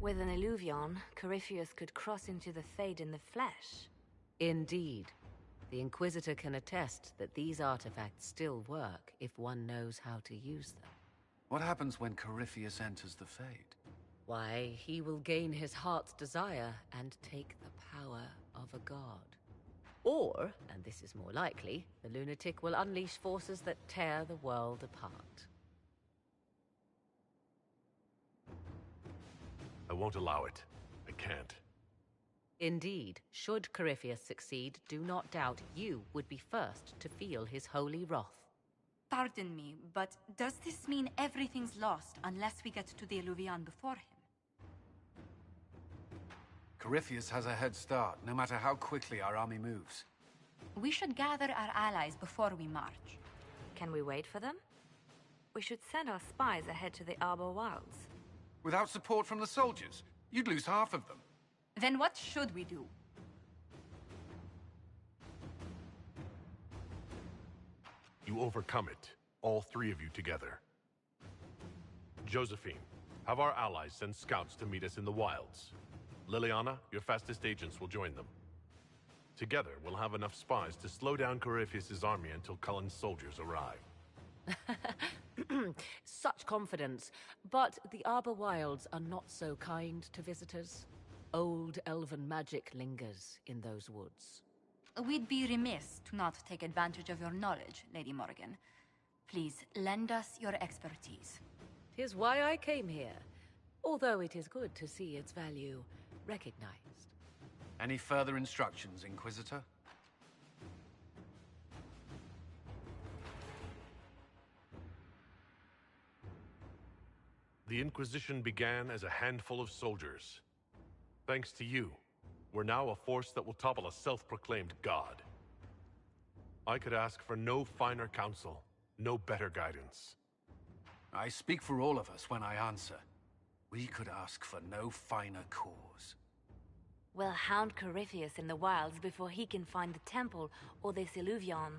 With an Illuvion, Corypheus could cross into the Fade in the flesh. Indeed. The Inquisitor can attest that these artifacts still work if one knows how to use them. What happens when Corypheus enters the Fade? Why, he will gain his heart's desire and take the power of a god. Or, and this is more likely, the lunatic will unleash forces that tear the world apart. I won't allow it. I can't. Indeed, should Corypheus succeed, do not doubt you would be first to feel his holy wrath. Pardon me, but does this mean everything's lost unless we get to the Illuvion before him? Corypheus has a head start, no matter how quickly our army moves. We should gather our allies before we march. Can we wait for them? We should send our spies ahead to the Arbor Wilds. Without support from the soldiers, you'd lose half of them. Then what should we do? You overcome it, all three of you together. Josephine, have our allies send scouts to meet us in the wilds. Liliana, your fastest agents will join them. Together, we'll have enough spies to slow down Corypheus' army until Cullen's soldiers arrive. Such confidence, but the Arbor Wilds are not so kind to visitors. Old elven magic lingers in those woods. We'd be remiss to not take advantage of your knowledge, Lady Morgan. Please, lend us your expertise. 'Tis why I came here, although it is good to see its value recognized. Any further instructions, Inquisitor? The Inquisition began as a handful of soldiers. Thanks to you, we're now a force that will topple a self-proclaimed god. I could ask for no finer counsel, no better guidance. I speak for all of us when I answer. We could ask for no finer cause. We'll hound Corypheus in the wilds before he can find the temple or this Illuvion.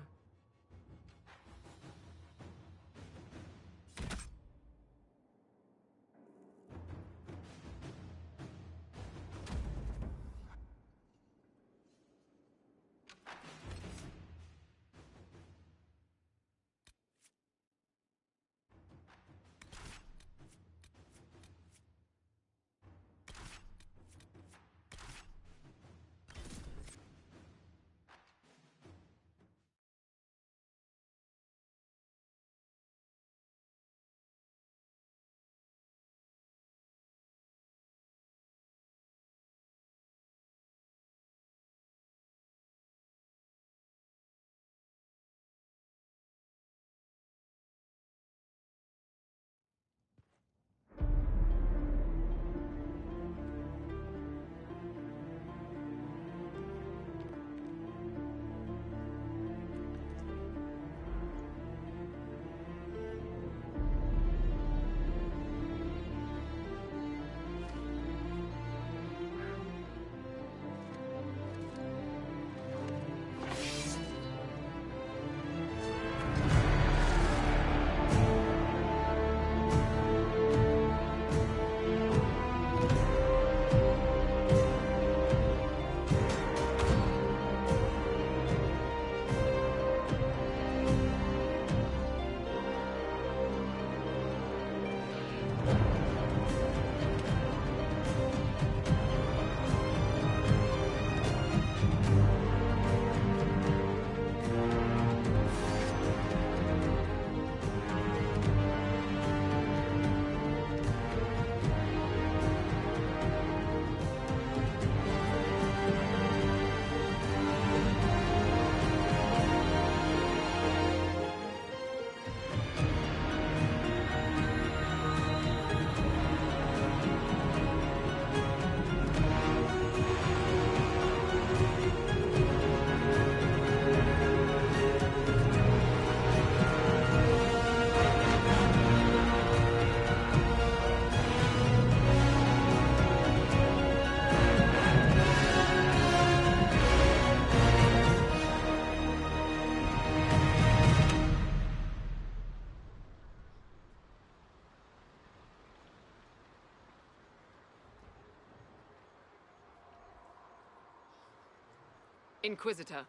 Inquisitor,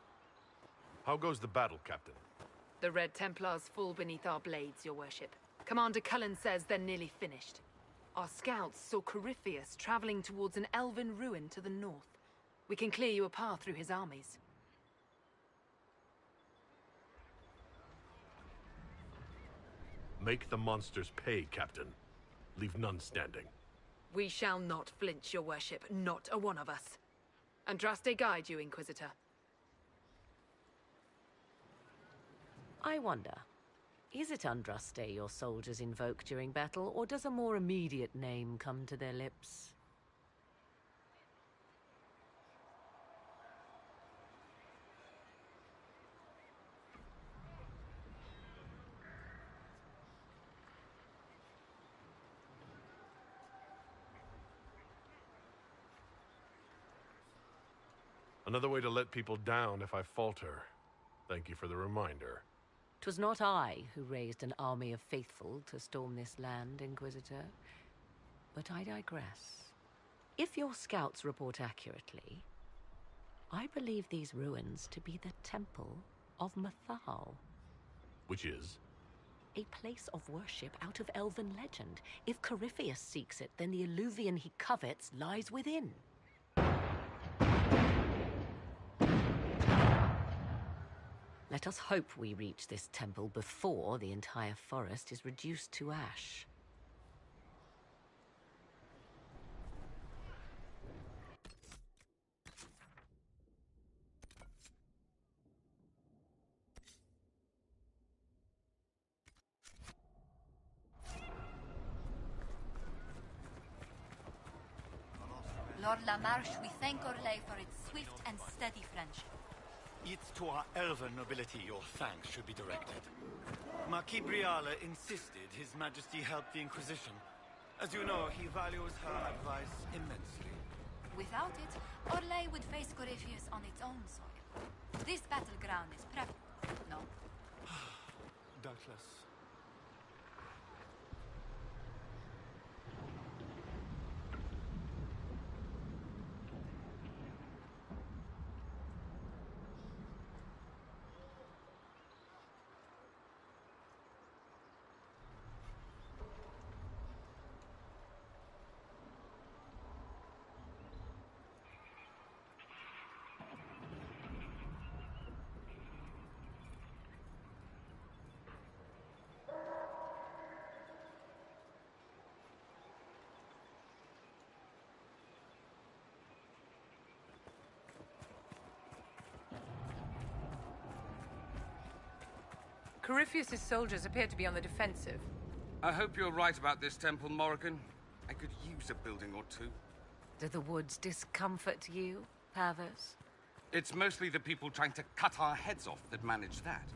How goes the battle, Captain? the Red Templars fall beneath our blades, your worship. Commander Cullen says they're nearly finished. Our scouts saw Corypheus traveling towards an elven ruin to the north. We can clear you a path through his armies. Make the monsters pay, Captain. Leave none standing. We shall not flinch, your worship, not a one of us. Andraste guide you, Inquisitor. I wonder, is it Andraste your soldiers invoke during battle, or does a more immediate name come to their lips? Another way to let people down if I falter. Thank you for the reminder. 'Twas not I who raised an army of faithful to storm this land, Inquisitor. But I digress. If your scouts report accurately, I believe these ruins to be the Temple of Mathal. Which is? A place of worship out of elven legend. If Corypheus seeks it, then the Illuvian he covets lies within. Let us hope we reach this temple before the entire forest is reduced to ash. Lord Lamarche, we thank Orlais for its swift and steady friendship. It's to our elven nobility your thanks should be directed. Marquis Briala insisted His Majesty help the Inquisition. As you know, he values her advice immensely. Without it, Orlais would face Corypheus on its own soil. This battleground is preferable, no? Doubtless. Corypheus's soldiers appear to be on the defensive. I hope you're right about this temple, Morrigan. I could use a building or two. Do the woods discomfort you, Pavos? It's mostly the people trying to cut our heads off that manage that.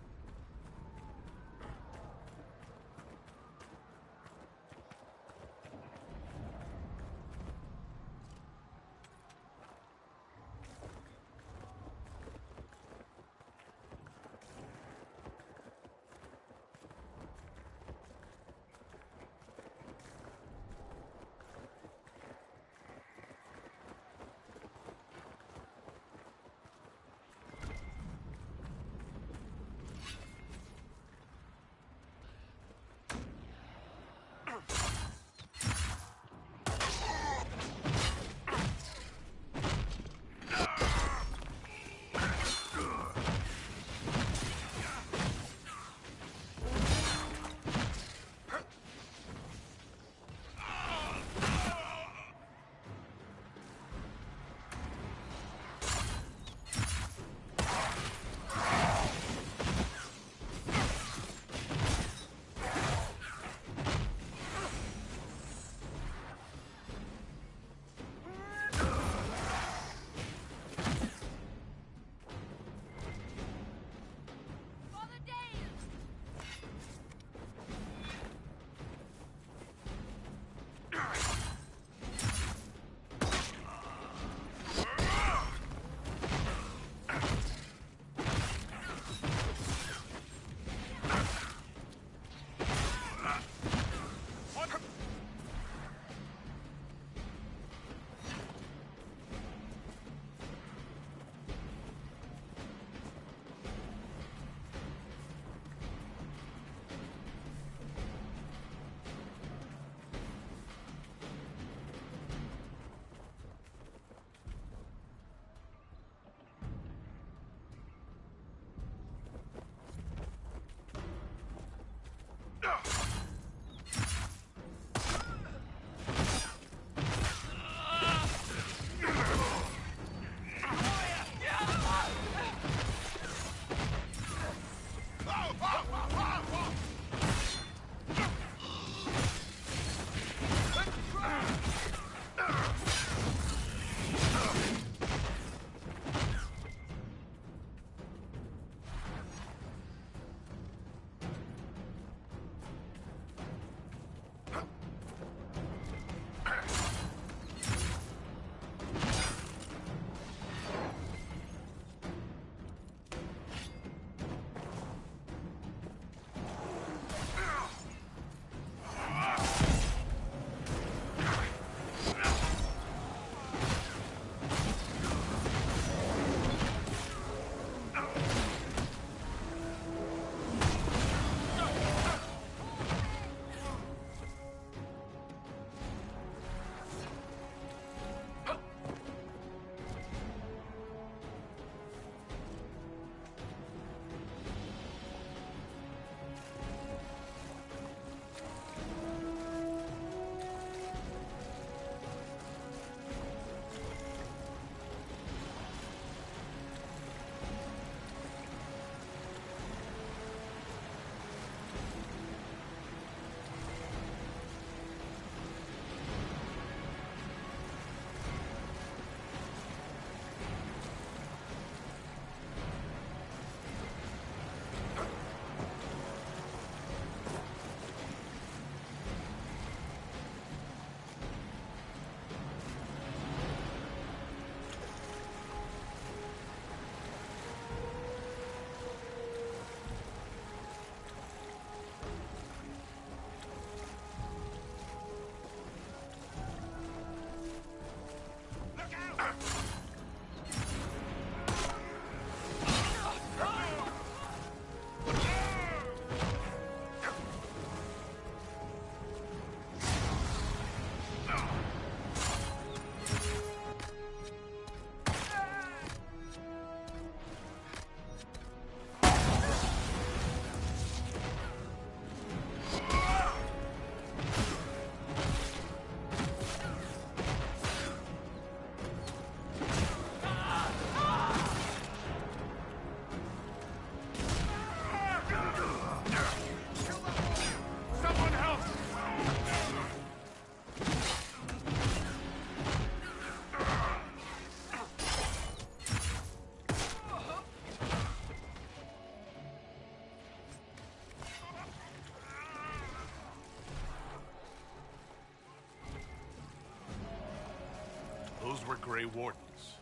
Grey Wardens.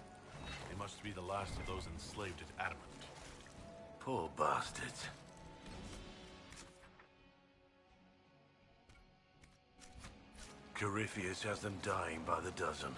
They must be the last of those enslaved at Adamant. Poor bastards. Corypheus has them dying by the dozen.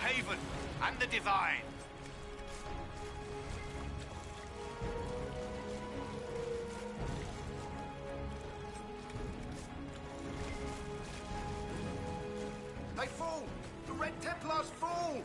Haven and the Divine. They fall! The Red Templars fall!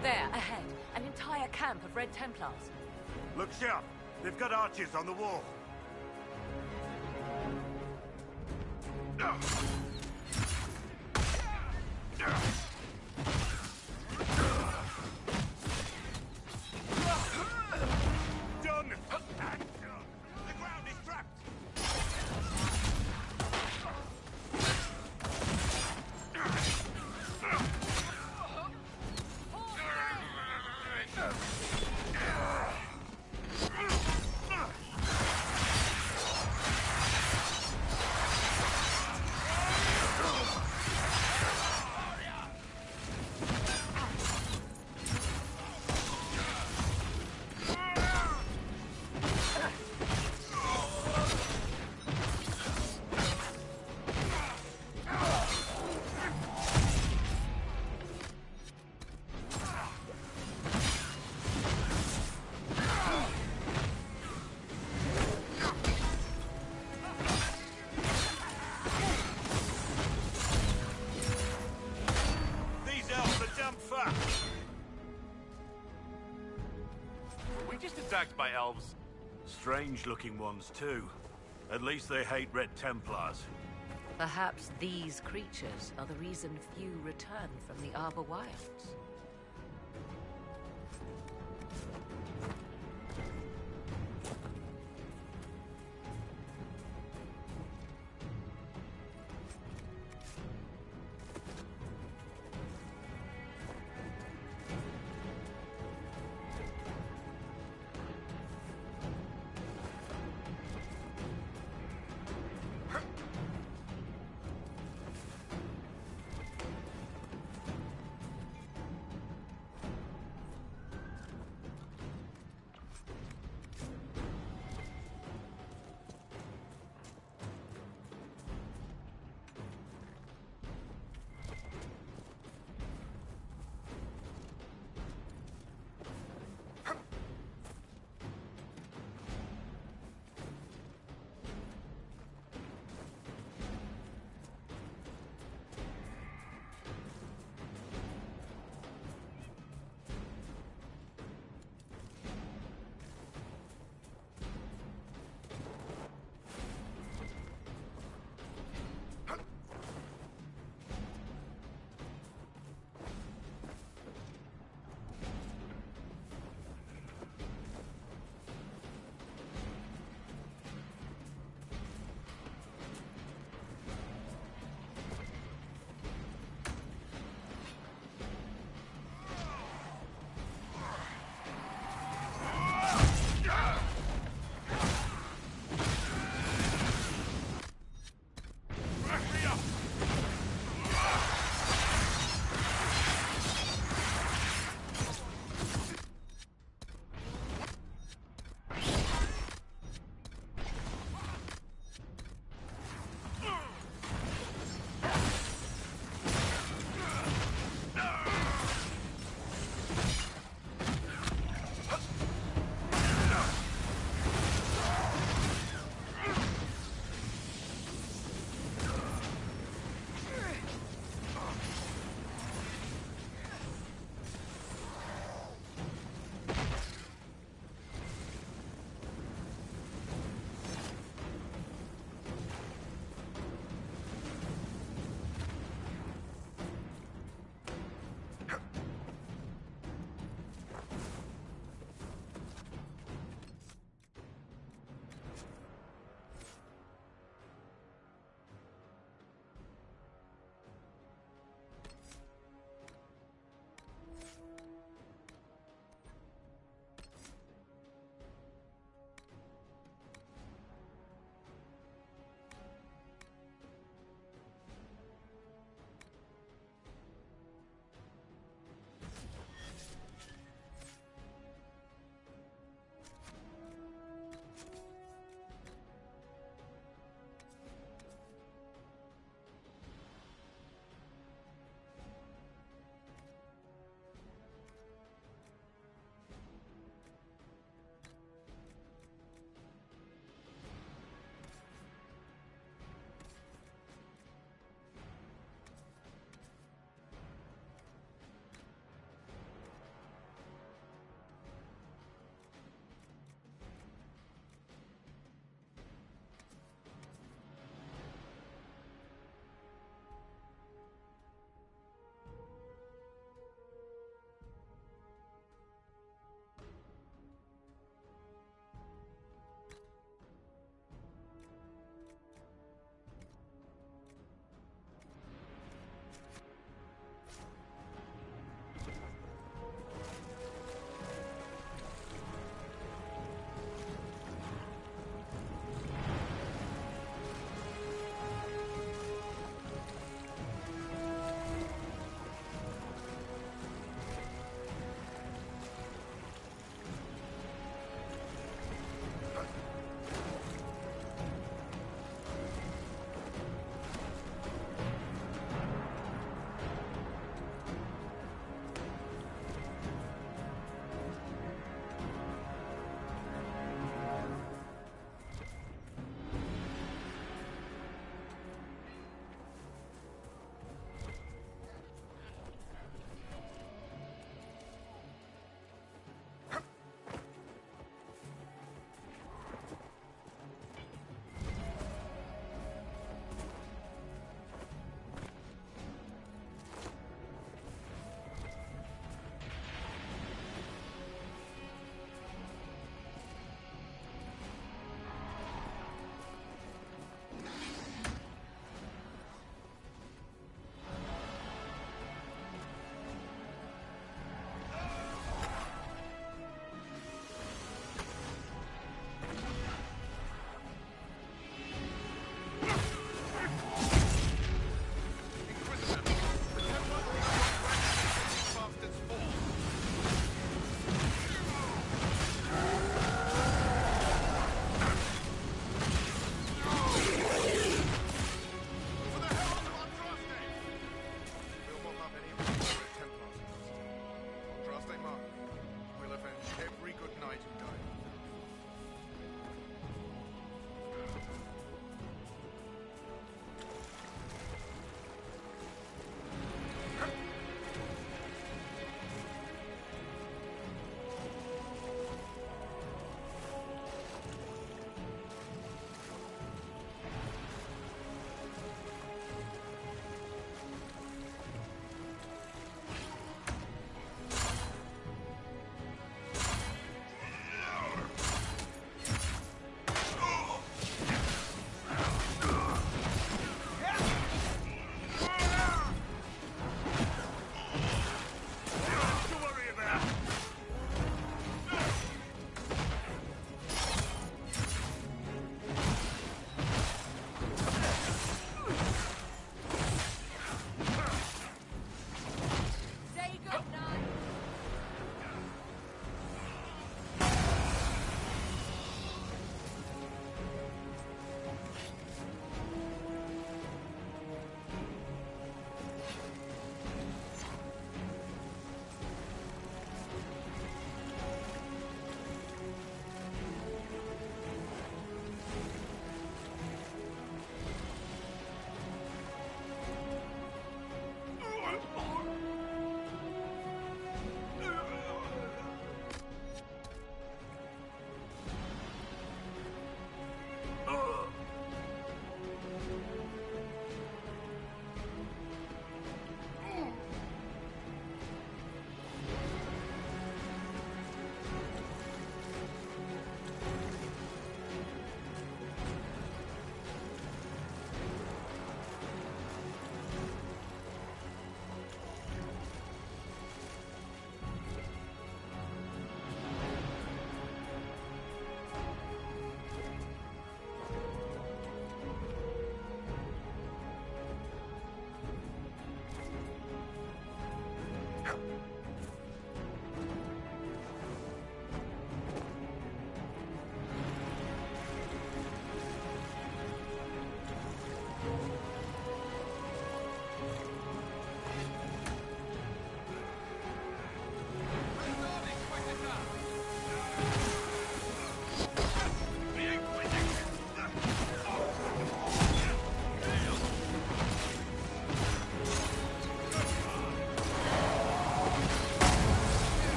There, ahead. An entire camp of Red Templars. Look sharp. They've got archers on the wall. Done! The ground is trapped! attacked by elves. Strange-looking ones, too. At least they hate Red Templars. Perhaps these creatures are the reason few return from the Arbor Wilds.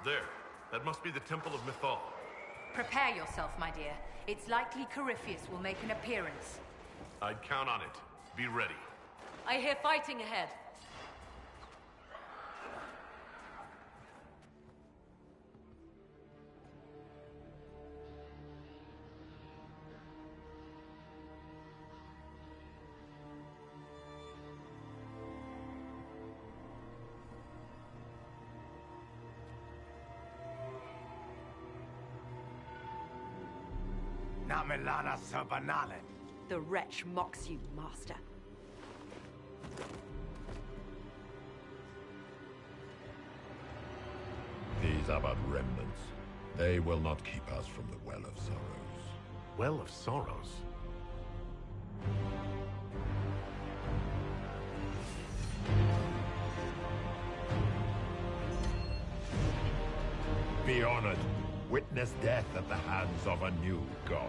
There. That must be the Temple of Mythal. Prepare yourself, my dear. It's likely Corypheus will make an appearance. I'd count on it. Be ready. I hear fighting ahead. Namelana Serbanalen. The wretch mocks you, master. These are but remnants. They will not keep us from the Well of Sorrows. Well of Sorrows? Be honored. Witness death at the hands of a new god.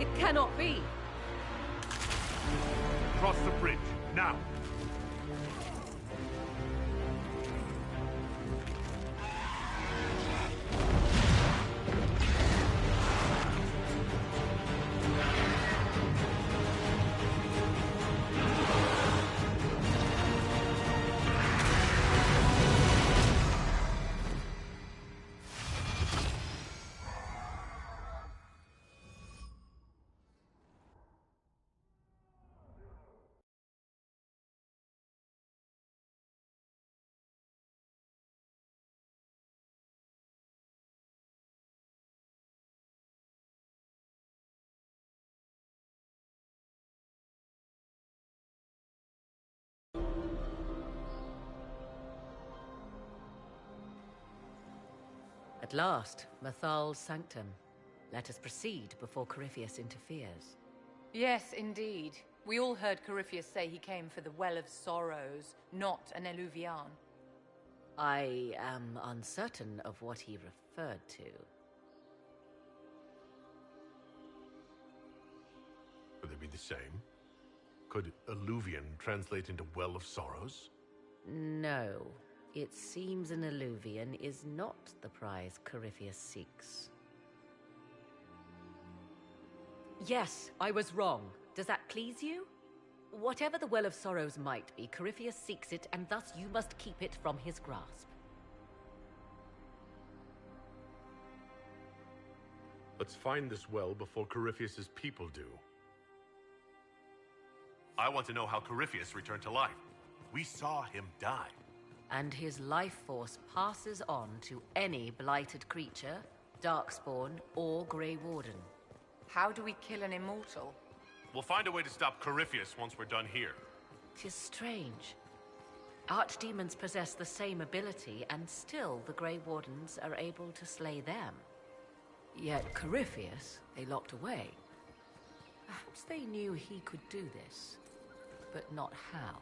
It cannot be! Cross the bridge, now! At last, Mythal's sanctum. Let us proceed before Corypheus interferes. Yes, indeed. We all heard Corypheus say he came for the Well of Sorrows, not an Eluvian. I am uncertain of what he referred to. Would they be the same? Could Alluvian translate into Well of Sorrows? No. It seems an Alluvian is not the prize Corypheus seeks. Yes, I was wrong. Does that please you? Whatever the Well of Sorrows might be, Corypheus seeks it, and thus you must keep it from his grasp. Let's find this well before Corypheus's people do. I want to know how Corypheus returned to life. We saw him die. And his life force passes on to any blighted creature, Darkspawn, or Grey Warden. How do we kill an immortal? We'll find a way to stop Corypheus once we're done here. 'Tis strange. Archdemons possess the same ability, and still the Grey Wardens are able to slay them. Yet Corypheus, they locked away. Perhaps they knew he could do this, but not how.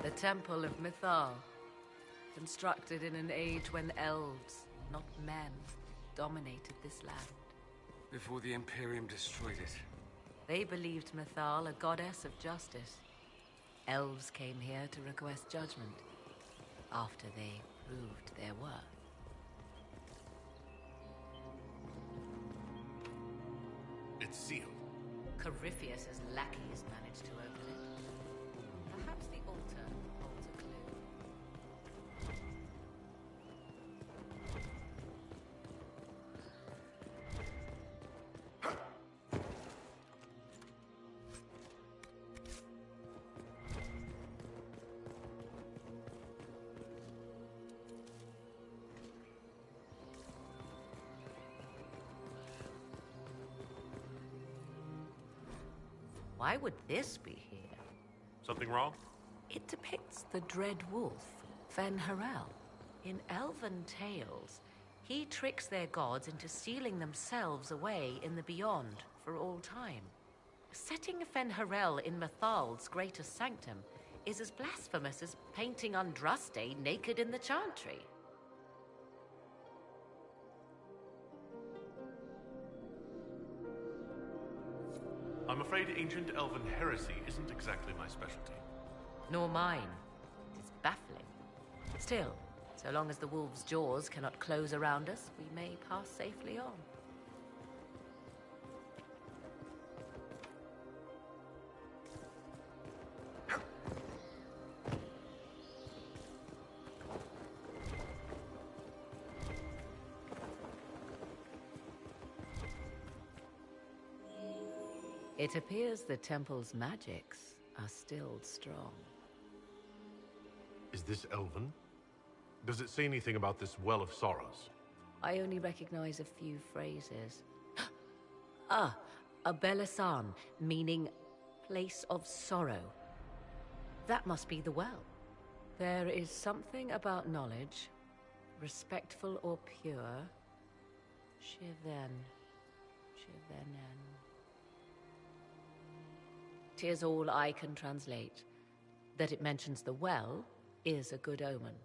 The Temple of Mythal, constructed in an age when elves, not men, dominated this land. Before the Imperium destroyed it. They believed Mythal a goddess of justice. Elves came here to request judgment, after they proved their worth. It's sealed. Corypheus's lackeys managed to open it. Perhaps the altar holds a clue. Why would this be here? Something wrong? It depicts the dread wolf, Fen-Harel. In elven tales, he tricks their gods into sealing themselves away in the beyond for all time. Setting Fen-Harel in Methal's greater sanctum is as blasphemous as painting Andraste naked in the chantry. I'm afraid ancient elven heresy isn't exactly my specialty. Nor mine. It is baffling. Still, so long as the wolf's jaws cannot close around us, we may pass safely on. It appears the temple's magics are still strong. Is this elven? Does it say anything about this Well of Sorrows? I only recognize a few phrases. Ah, a Belasan, meaning place of sorrow. That must be the well. There is something about knowledge, respectful or pure. Shiven. Shivenen. 'Tis all I can translate. That it mentions the well is a good omen.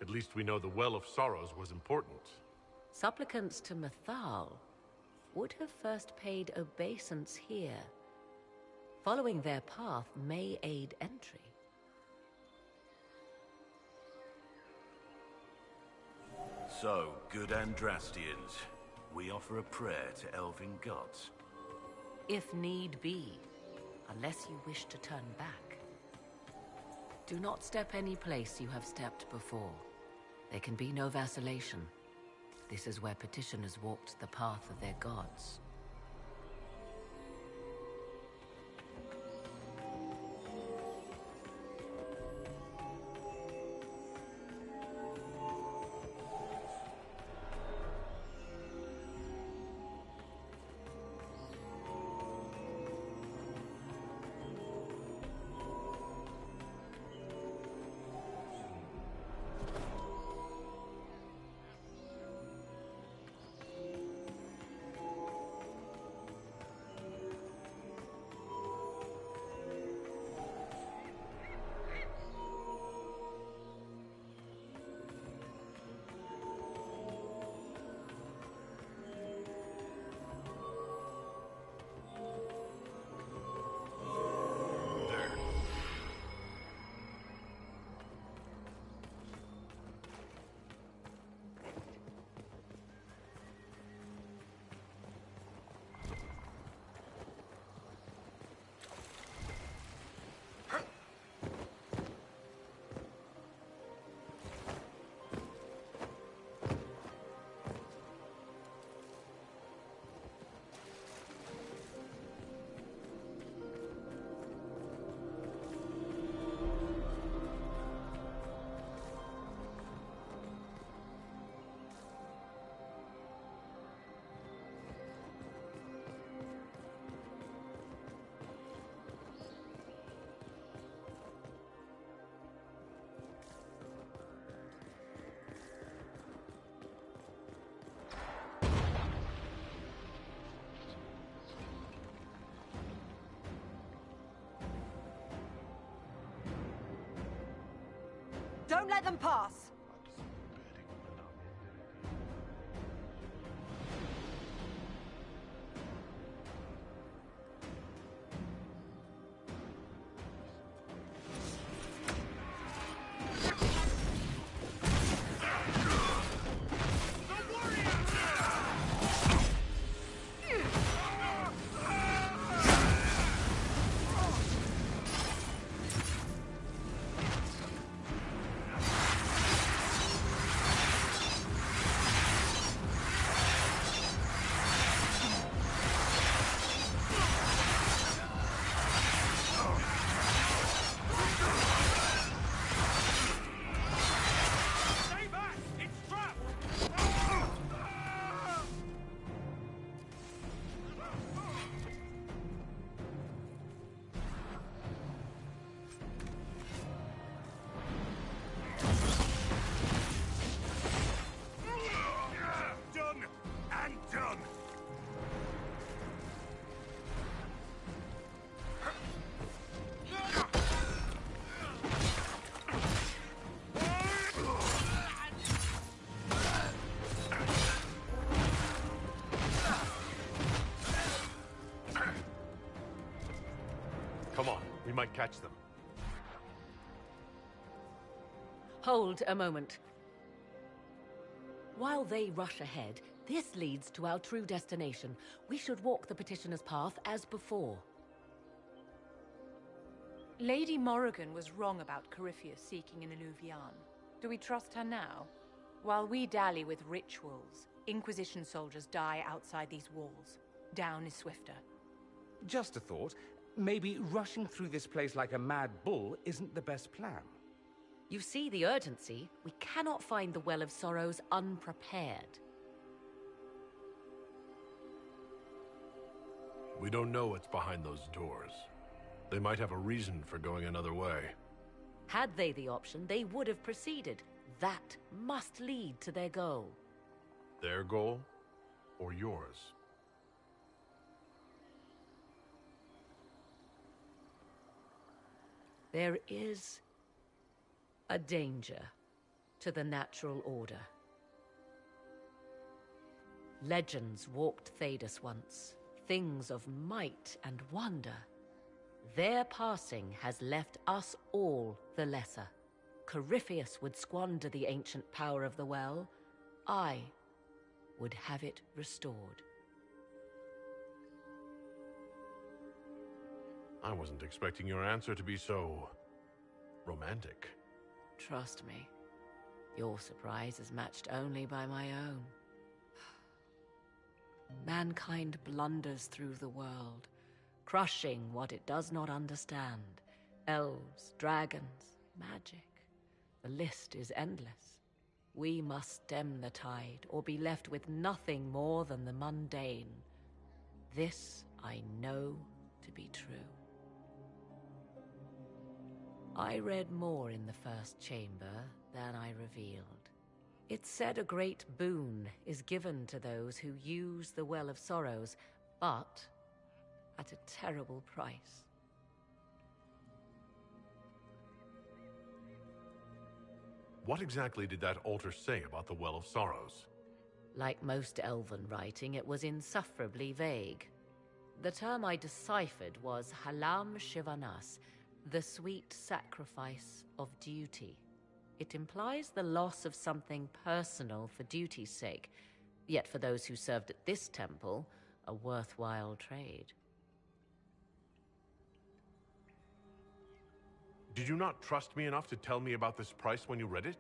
At least we know the Well of Sorrows was important. Supplicants to Methal would have first paid obeisance here. Following their path may aid entry. So, good Andrastians, we offer a prayer to elven gods. If need be, unless you wish to turn back. Do not step any place you have stepped before. There can be no vacillation. This is where petitioners walked the path of their gods. Don't let them pass! We might catch them. Hold a moment. While they rush ahead, this leads to our true destination. We should walk the petitioner's path as before. Lady Morrigan was wrong about Corypheus seeking an Illuvian. Do we trust her now? While we dally with rituals, Inquisition soldiers die outside these walls. Down is swifter. Just a thought. Maybe rushing through this place like a mad bull isn't the best plan. You see the urgency? We cannot find the Well of Sorrows unprepared. We don't know what's behind those doors. They might have a reason for going another way. Had they the option, they would have proceeded. That must lead to their goal. Their goal? Or yours? There is a danger to the natural order. Legends walked Thedas once, things of might and wonder. Their passing has left us all the lesser. Corypheus would squander the ancient power of the well. I would have it restored. I wasn't expecting your answer to be so romantic. Trust me, your surprise is matched only by my own. Mankind blunders through the world, crushing what it does not understand. Elves, dragons, magic. The list is endless. We must stem the tide, or be left with nothing more than the mundane. This I know to be true. I read more in the first chamber than I revealed. It said a great boon is given to those who use the Well of Sorrows, but at a terrible price. What exactly did that altar say about the Well of Sorrows? Like most elven writing, it was insufferably vague. The term I deciphered was Halam Shivanas, the sweet sacrifice of duty. It implies the loss of something personal for duty's sake, yet for those who served at this temple, a worthwhile trade. Did you not trust me enough to tell me about this price when you read it?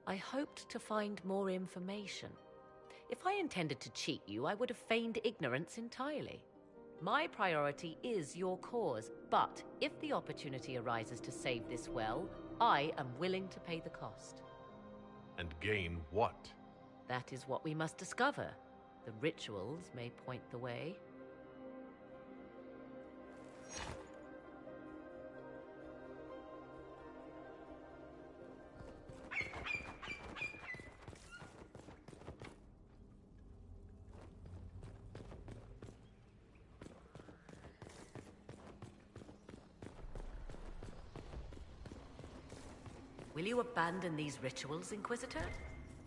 I hoped to find more information. If I intended to cheat you, I would have feigned ignorance entirely. My priority is your cause, but if the opportunity arises to save this well, I am willing to pay the cost. And gain what? That is what we must discover. The rituals may point the way. Will you abandon these rituals, Inquisitor?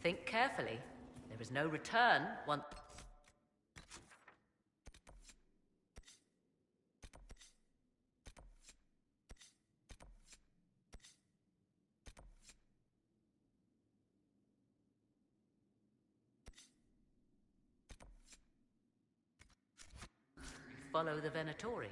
Think carefully. There is no return once... Follow the Venatori.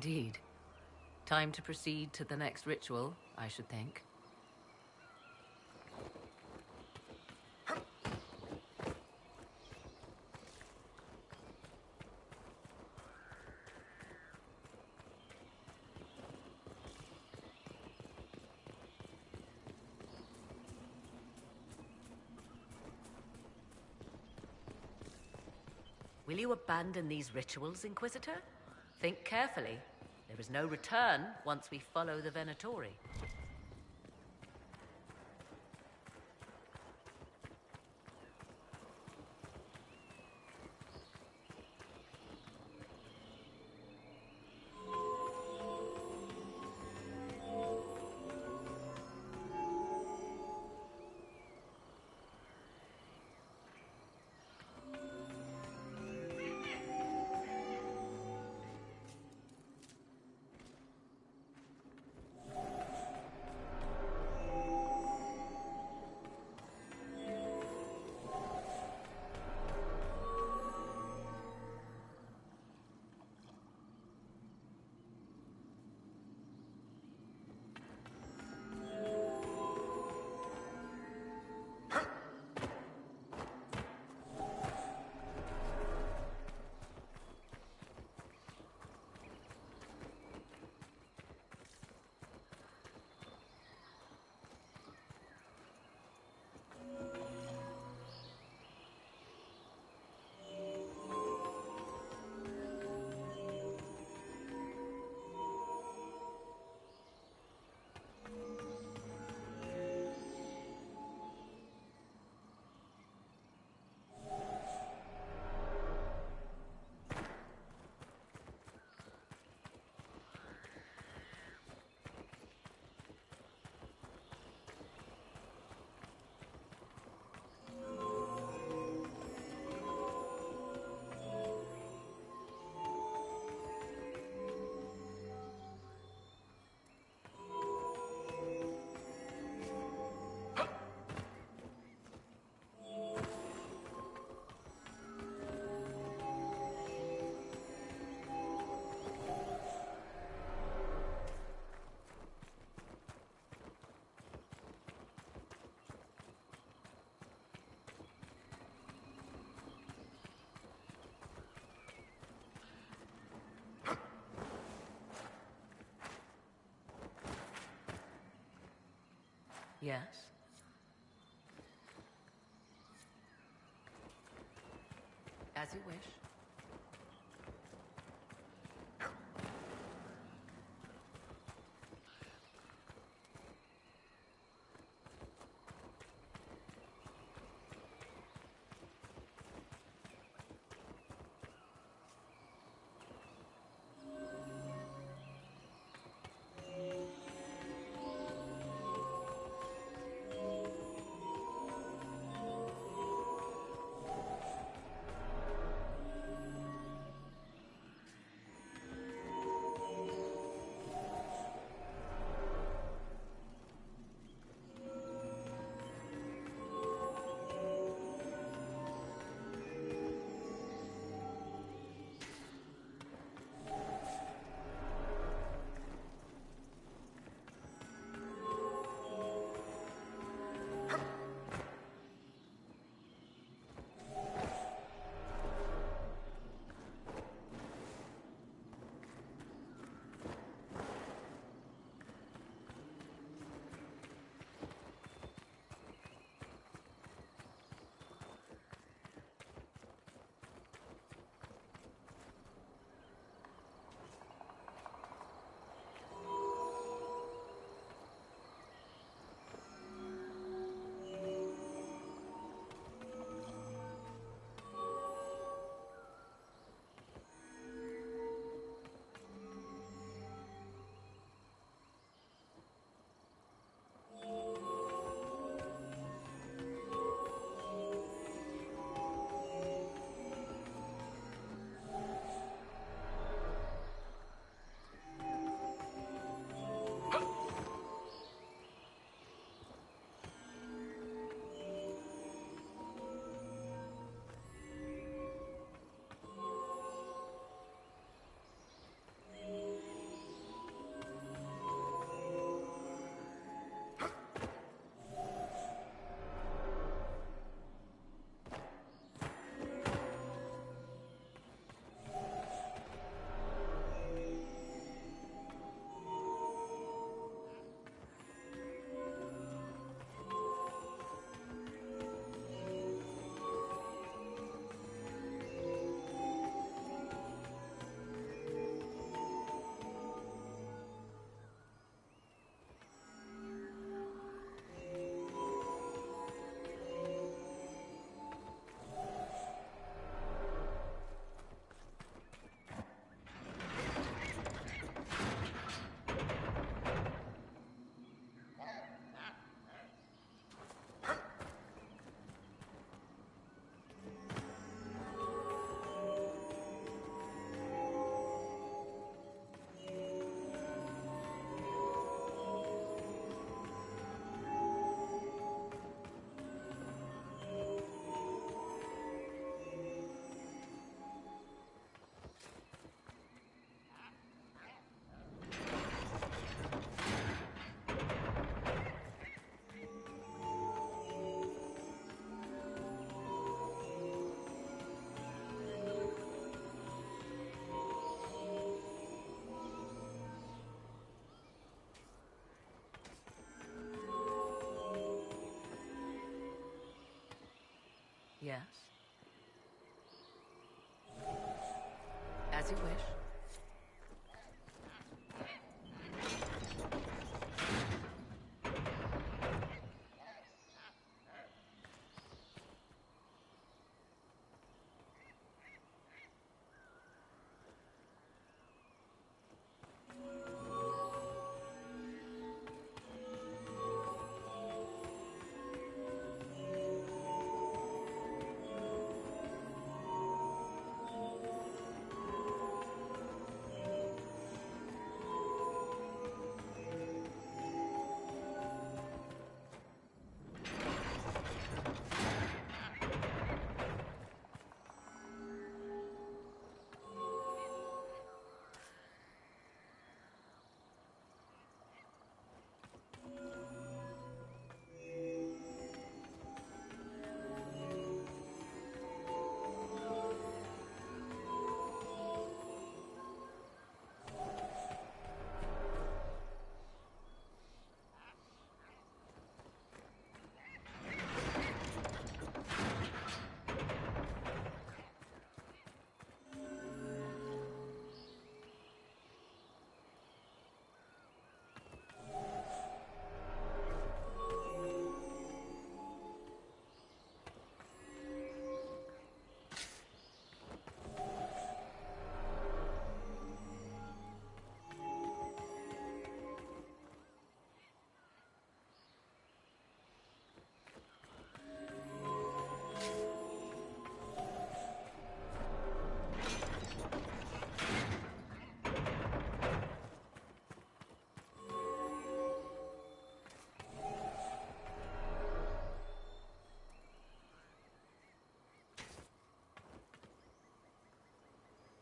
Indeed. Time to proceed to the next ritual, I should think. Will you abandon these rituals, Inquisitor? Think carefully. There is no return once we follow the Venatori. Yes? As you wish. Yes? As you wish.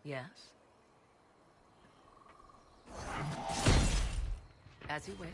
Yes? As you wish.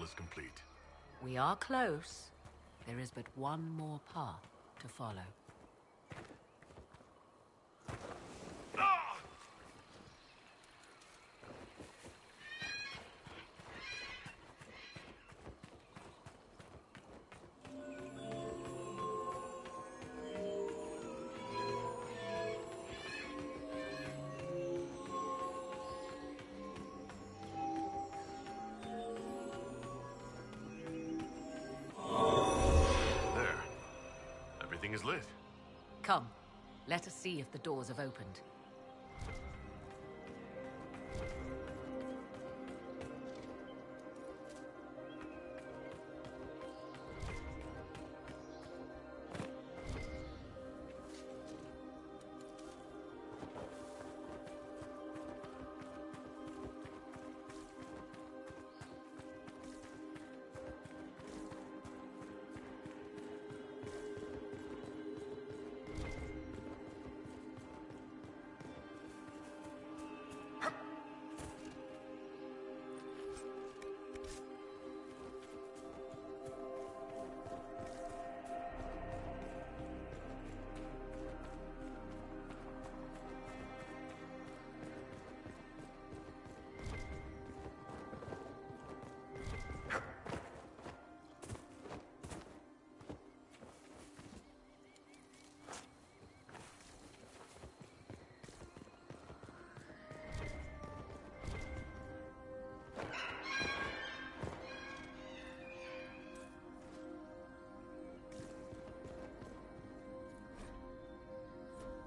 temple is complete. We are close. There is but one more path to follow. Everything is lit. Come, let us see if the doors have opened.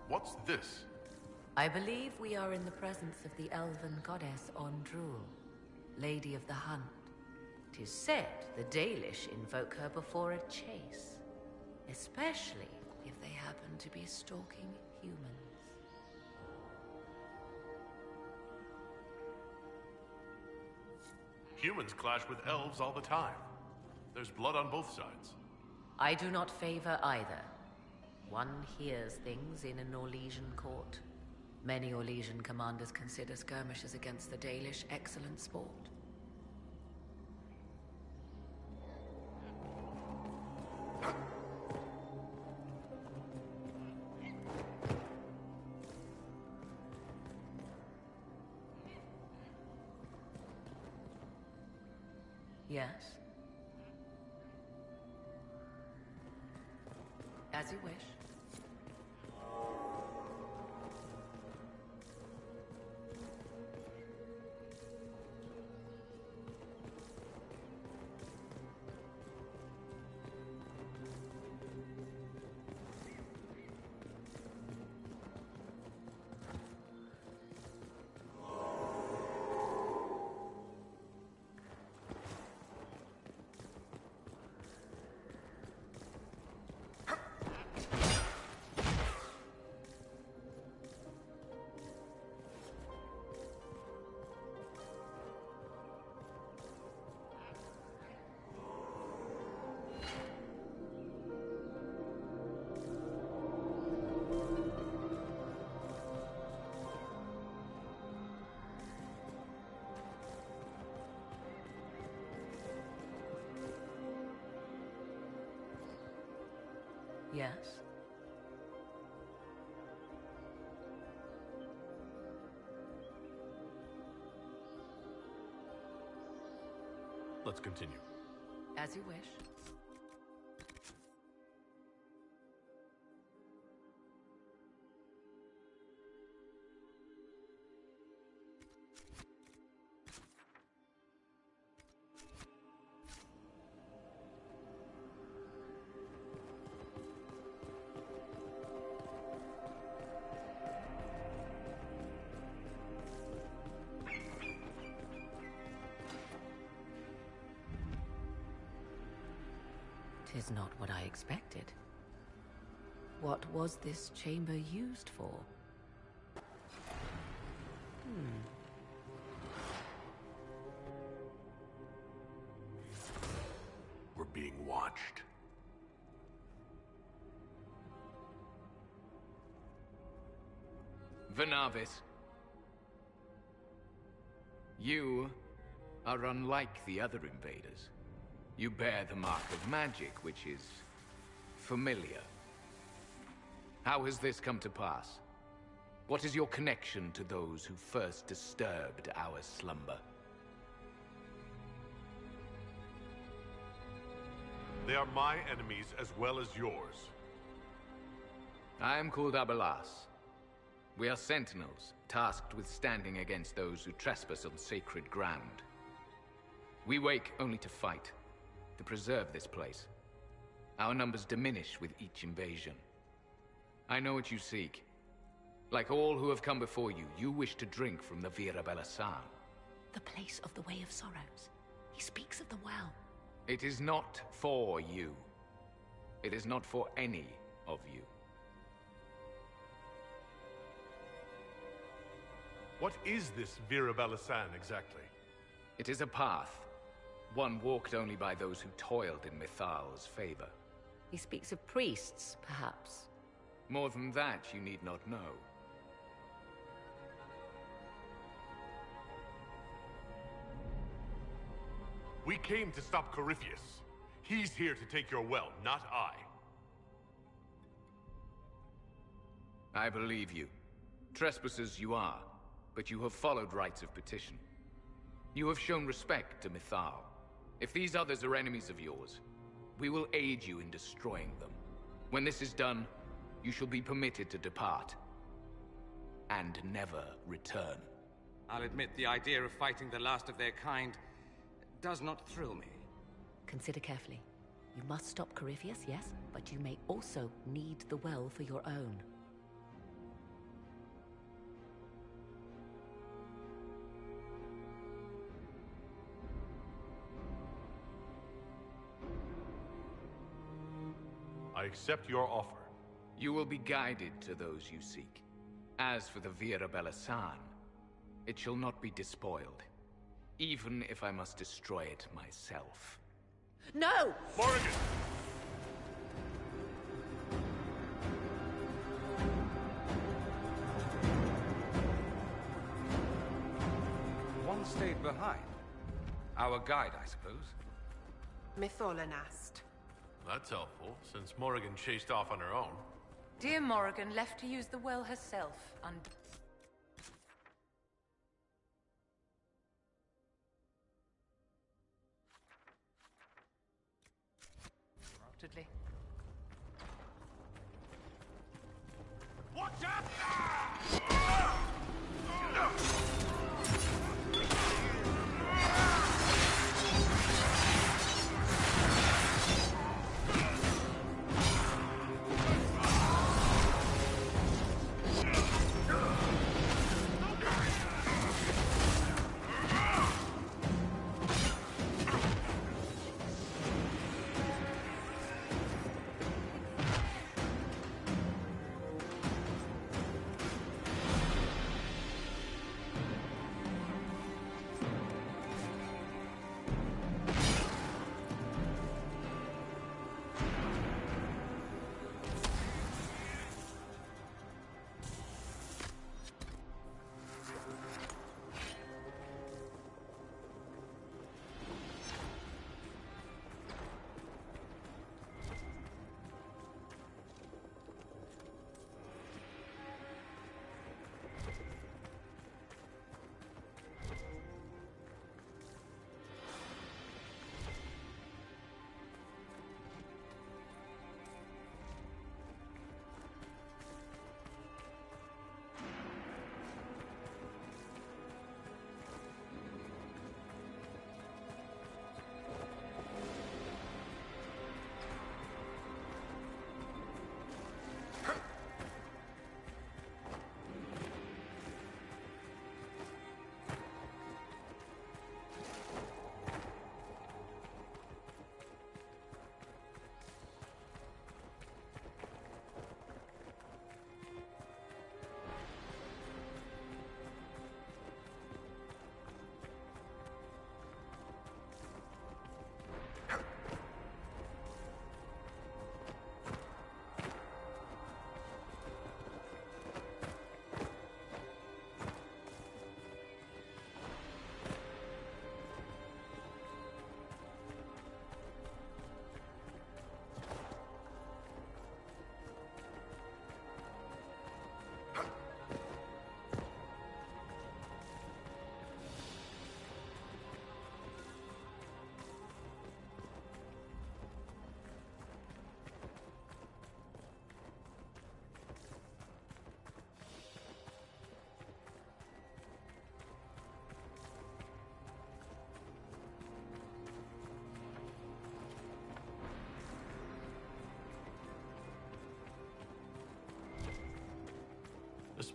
What's this? I believe we are in the presence of the elven goddess Ondrul, Lady of the Hunt. 'Tis said the Dalish invoke her before a chase, especially if they happen to be stalking humans. Humans clash with elves all the time. There's blood on both sides. I do not favor either. One hears things in an Orlesian court. Many Orlesian commanders consider skirmishes against the Dalish excellent sport. Yes? As you wish. Yes? Let's continue. As you wish. Is not what I expected. What was this chamber used for? We're being watched. Venavis. You are unlike the other invaders. You bear the mark of magic, which is familiar. How has this come to pass? What is your connection to those who first disturbed our slumber? They are my enemies as well as yours. I am called Abelas. We are sentinels, tasked with standing against those who trespass on sacred ground. We wake only to fight, to preserve this place. Our numbers diminish with each invasion. I know what you seek. Like all who have come before you, you wish to drink from the Vira Belasan. The place of the Way of Sorrows. He speaks of the well. It is not for you. It is not for any of you. What is this Vira Belasan exactly? It is a path. One walked only by those who toiled in Mithal's favor. He speaks of priests, perhaps. More than that, you need not know. We came to stop Corypheus. He's here to take your well, not I. I believe you. Trespassers you are, but you have followed rites of petition. You have shown respect to Mithal. If these others are enemies of yours, we will aid you in destroying them. When this is done, you shall be permitted to depart. And never return. I'll admit the idea of fighting the last of their kind does not thrill me. Consider carefully. You must stop Corypheus, yes, but you may also need the well for your own. I accept your offer. You will be guided to those you seek. As for the Vira Belasan, it shall not be despoiled, even if I must destroy it myself. No! Morrigan! One stayed behind. Our guide, I suppose. Mytholanast. That's helpful, since Morrigan chased off on her own. Dear Morrigan left to use the well herself, undoubtedly. Watch out!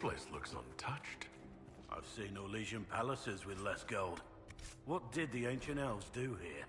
place looks untouched. I've seen Orlesian palaces with less gold. What did the ancient elves do here?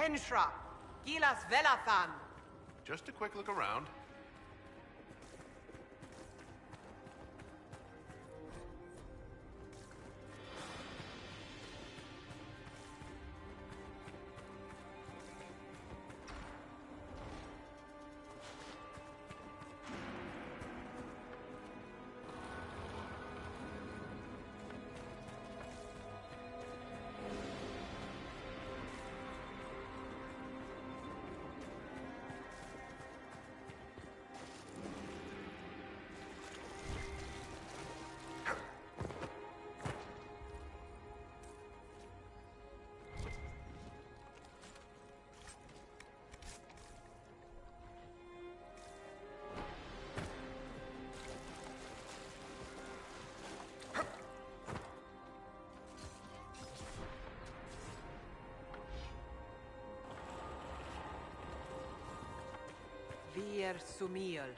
Penshra, Gilas Velathan. Just a quick look around. Vir Sumiel.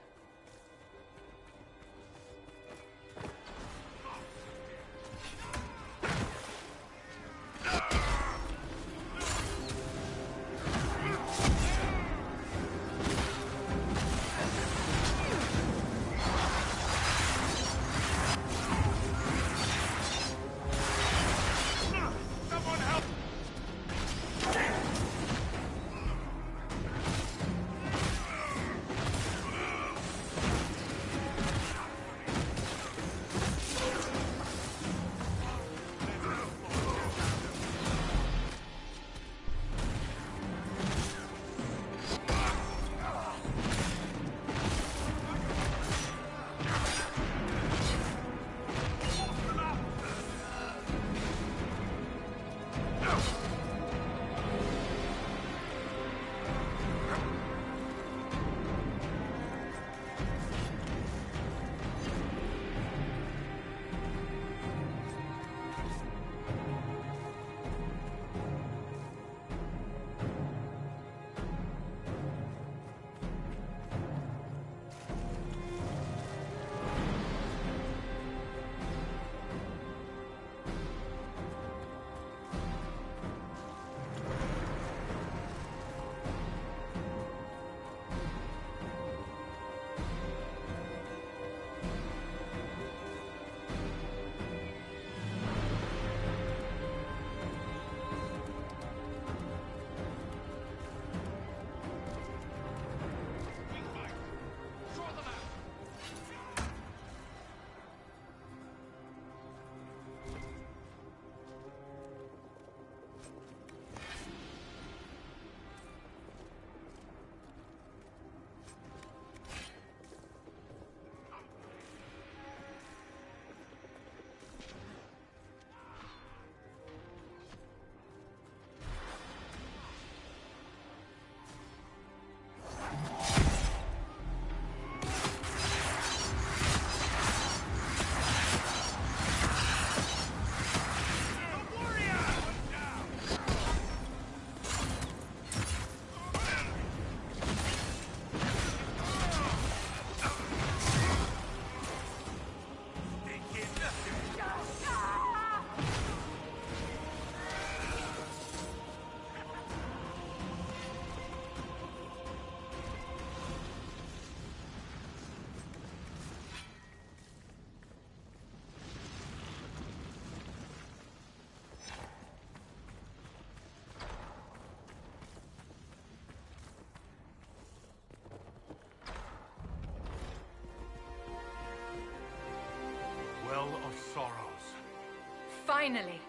Finally!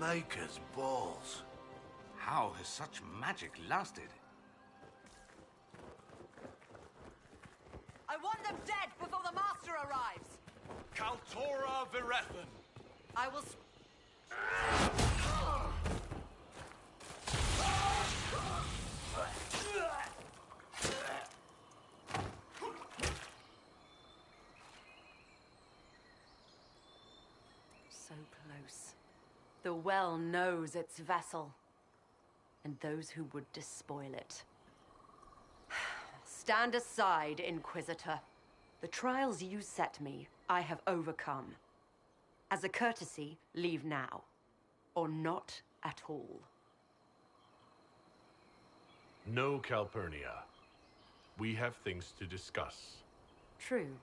Maker's balls. How has such magic lasted? I want them dead before the Master arrives! Kaltora Virethan! I will... So close. The well knows its vessel, and those who would despoil it. Stand aside, Inquisitor. The trials you set me, I have overcome. As a courtesy, leave now. Or not at all. No, Calpurnia. We have things to discuss. True.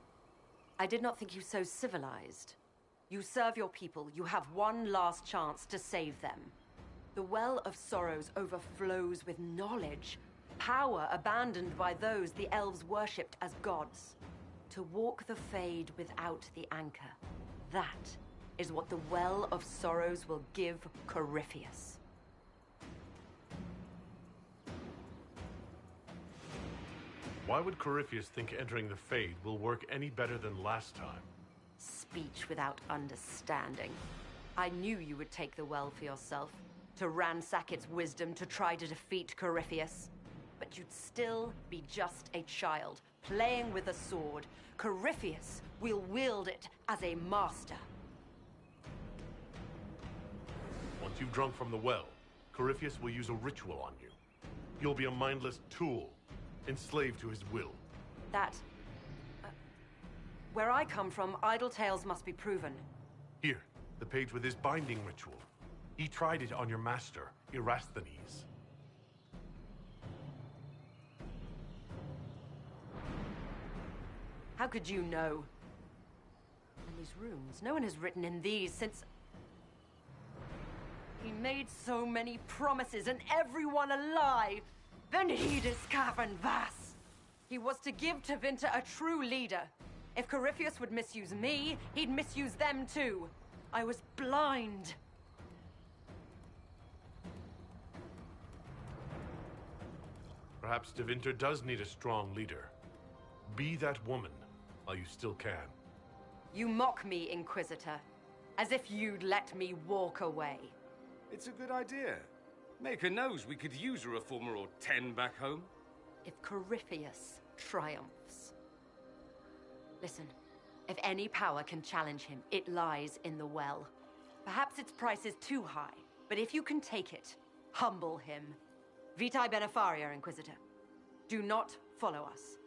I did not think you so civilized. You serve your people. You have one last chance to save them. The Well of Sorrows overflows with knowledge, power abandoned by those the elves worshipped as gods. To walk the Fade without the anchor. That is what the Well of Sorrows will give Corypheus. Why would Corypheus think entering the Fade will work any better than last time? Speech without understanding. I knew you would take the well for yourself, to ransack its wisdom to try to defeat Corypheus. But you'd still be just a child, playing with a sword. Corypheus will wield it as a master. Once you've drunk from the well, Corypheus will use a ritual on you. You'll be a mindless tool, enslaved to his will. That... where I come from, idle tales must be proven. Here, the page with his binding ritual. He tried it on your master, Erasthenes. How could you know? And these runes, no one has written in these since... He made so many promises, and everyone a lie. Venhidus Cavern Vas. He was to give Tevinter a true leader. If Corypheus would misuse me, he'd misuse them too. I was blind. Perhaps Tevinter does need a strong leader. Be that woman while you still can. You mock me, Inquisitor, as if you'd let me walk away. It's a good idea. Maker knows we could use a reformer or 10 back home. If Corypheus triumphs. Listen, if any power can challenge him, it lies in the well. Perhaps its price is too high, but if you can take it, humble him. Vitae Benefaria, Inquisitor. Do not follow us.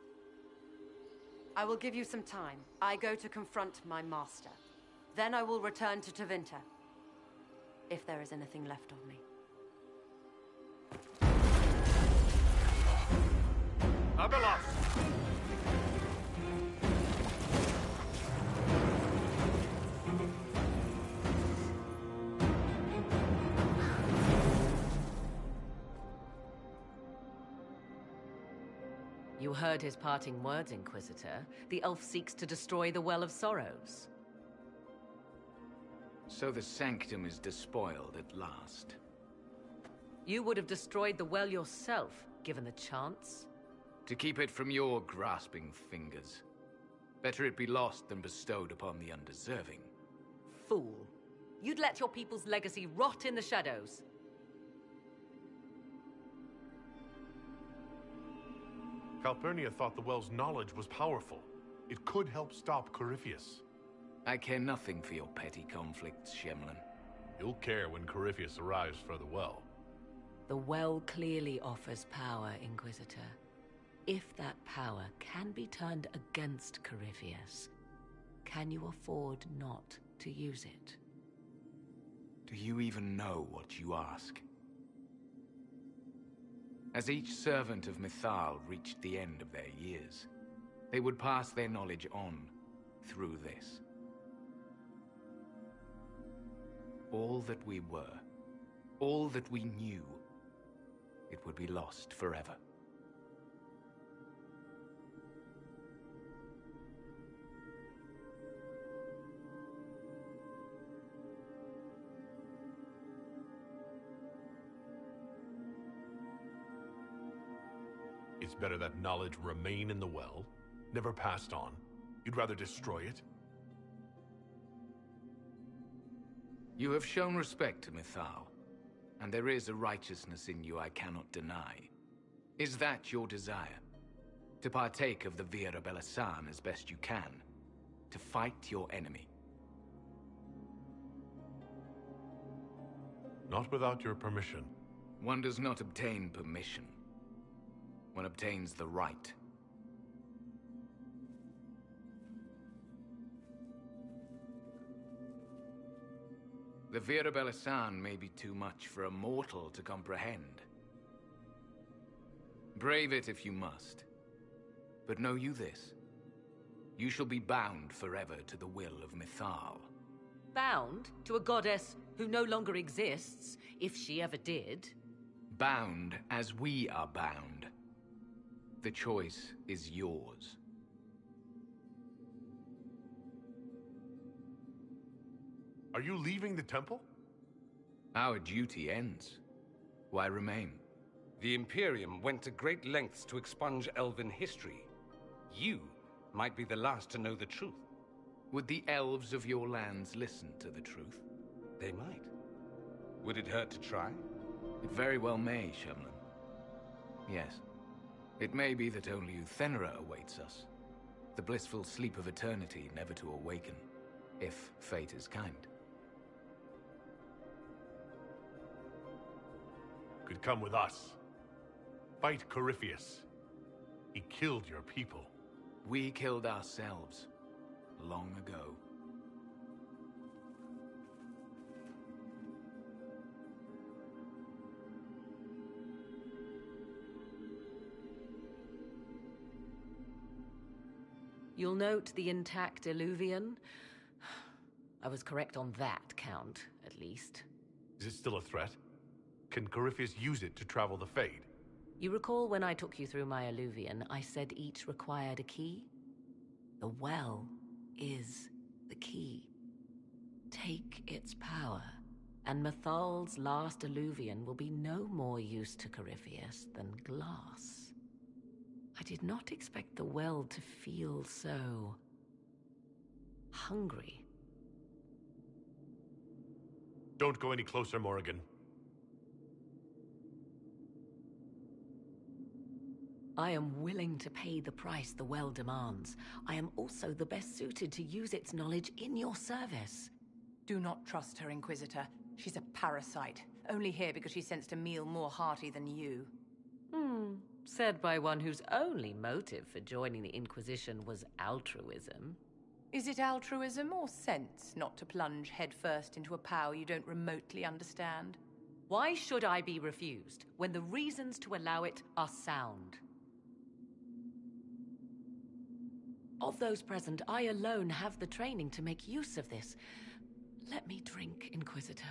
I will give you some time. I go to confront my master. Then I will return to Tevinter. If there is anything left of me. Abelas! You heard his parting words, Inquisitor. The elf seeks to destroy the Well of Sorrows. So the Sanctum is despoiled at last. You would have destroyed the well yourself, given the chance. To keep it from your grasping fingers. Better it be lost than bestowed upon the undeserving. Fool. You'd let your people's legacy rot in the shadows. Calpurnia thought the well's knowledge was powerful. It could help stop Corypheus. I care nothing for your petty conflicts, Shemlin. You'll care when Corypheus arrives for the well. The well clearly offers power, Inquisitor. If that power can be turned against Corypheus, can you afford not to use it? Do you even know what you ask? As each servant of Mythal reached the end of their years, they would pass their knowledge on through this. All that we were, all that we knew, it would be lost forever. it's better that knowledge remain in the well, never passed on? You'd rather destroy it? You have shown respect to Mythal, and there is a righteousness in you I cannot deny. Is that your desire? To partake of the Vira Belasan as best you can? To fight your enemy? Not without your permission. One does not obtain permission. One obtains the right. The Vira Belasan may be too much for a mortal to comprehend. Brave it if you must. But know you this. You shall be bound forever to the will of Mythal. Bound to a goddess who no longer exists, if she ever did? Bound as we are bound. The choice is yours. Are you leaving the temple? Our duty ends. Why remain? The Imperium went to great lengths to expunge Elven history. You might be the last to know the truth. Would the elves of your lands listen to the truth? They might. Would it hurt to try? It very well may, Shemlin. Yes. It may be that only Uthenera awaits us. The blissful sleep of eternity never to awaken, if fate is kind. Could come with us. Fight Corypheus. He killed your people. We killed ourselves. Long ago. You'll note the intact Illuvian. I was correct on that count, at least. Is it still a threat? Can Corypheus use it to travel the Fade? You recall when I took you through my Illuvian, I said each required a key? The well is the key. Take its power, and Mythal's last Illuvian will be no more use to Corypheus than glass. I did not expect the well to feel so hungry. Don't go any closer, Morrigan. I am willing to pay the price the well demands. I am also the best suited to use its knowledge in your service. Do not trust her, Inquisitor. She's a parasite, only here because she sensed a meal more hearty than you. Said by one whose only motive for joining the Inquisition was altruism. Is it altruism or sense not to plunge headfirst into a power you don't remotely understand? Why should I be refused when the reasons to allow it are sound? Of those present, I alone have the training to make use of this. Let me drink, Inquisitor.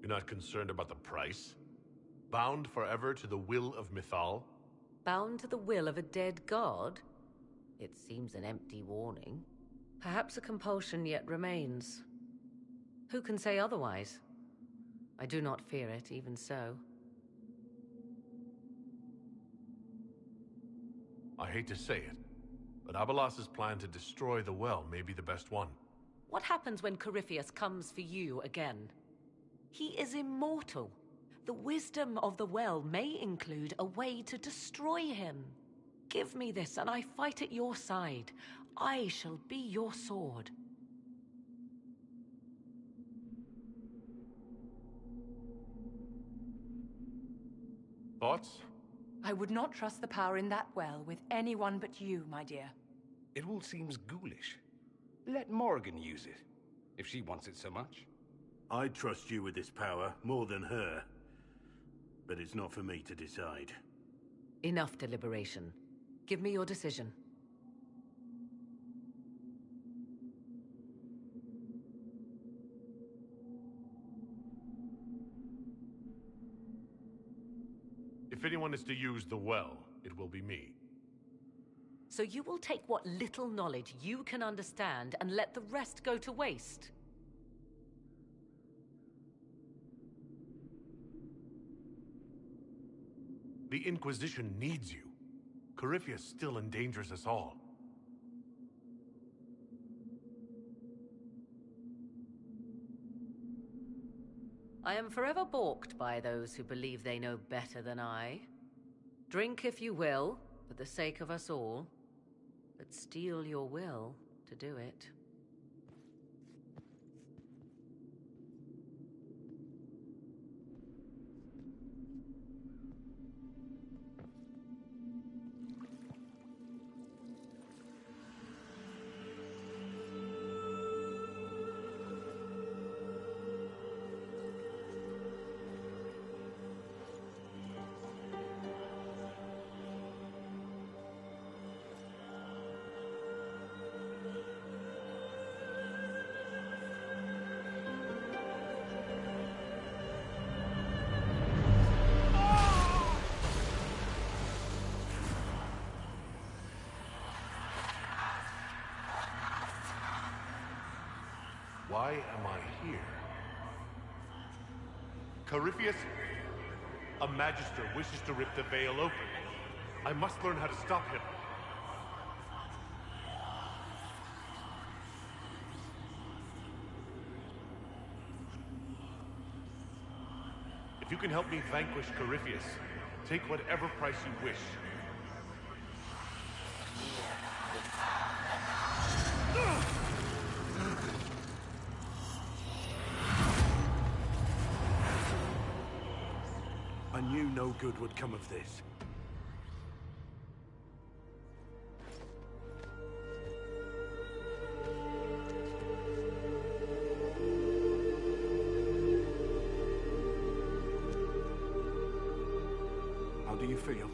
You're not concerned about the price? Bound forever to the will of Mythal? Bound to the will of a dead god? It seems an empty warning. Perhaps a compulsion yet remains. Who can say otherwise? I do not fear it, even so. I hate to say it, but Abelas's plan to destroy the well may be the best one. What happens when Corypheus comes for you again? He is immortal. The wisdom of the well may include a way to destroy him. Give me this, and I fight at your side. I shall be your sword. Thoughts? I would not trust the power in that well with anyone but you, my dear. It all seems ghoulish. Let Morrigan use it, if she wants it so much. I trust you with this power more than her. But it's not for me to decide. Enough deliberation. Give me your decision. If anyone is to use the well, it will be me. So you will take what little knowledge you can understand and let the rest go to waste? The Inquisition needs you. Corypheus still endangers us all. I am forever balked by those who believe they know better than I. Drink if you will, for the sake of us all, but steel your will to do it. Why am I here? Corypheus? A Magister wishes to rip the veil open. I must learn how to stop him. If you can help me vanquish Corypheus, take whatever price you wish. I knew no good would come of this. How do you feel?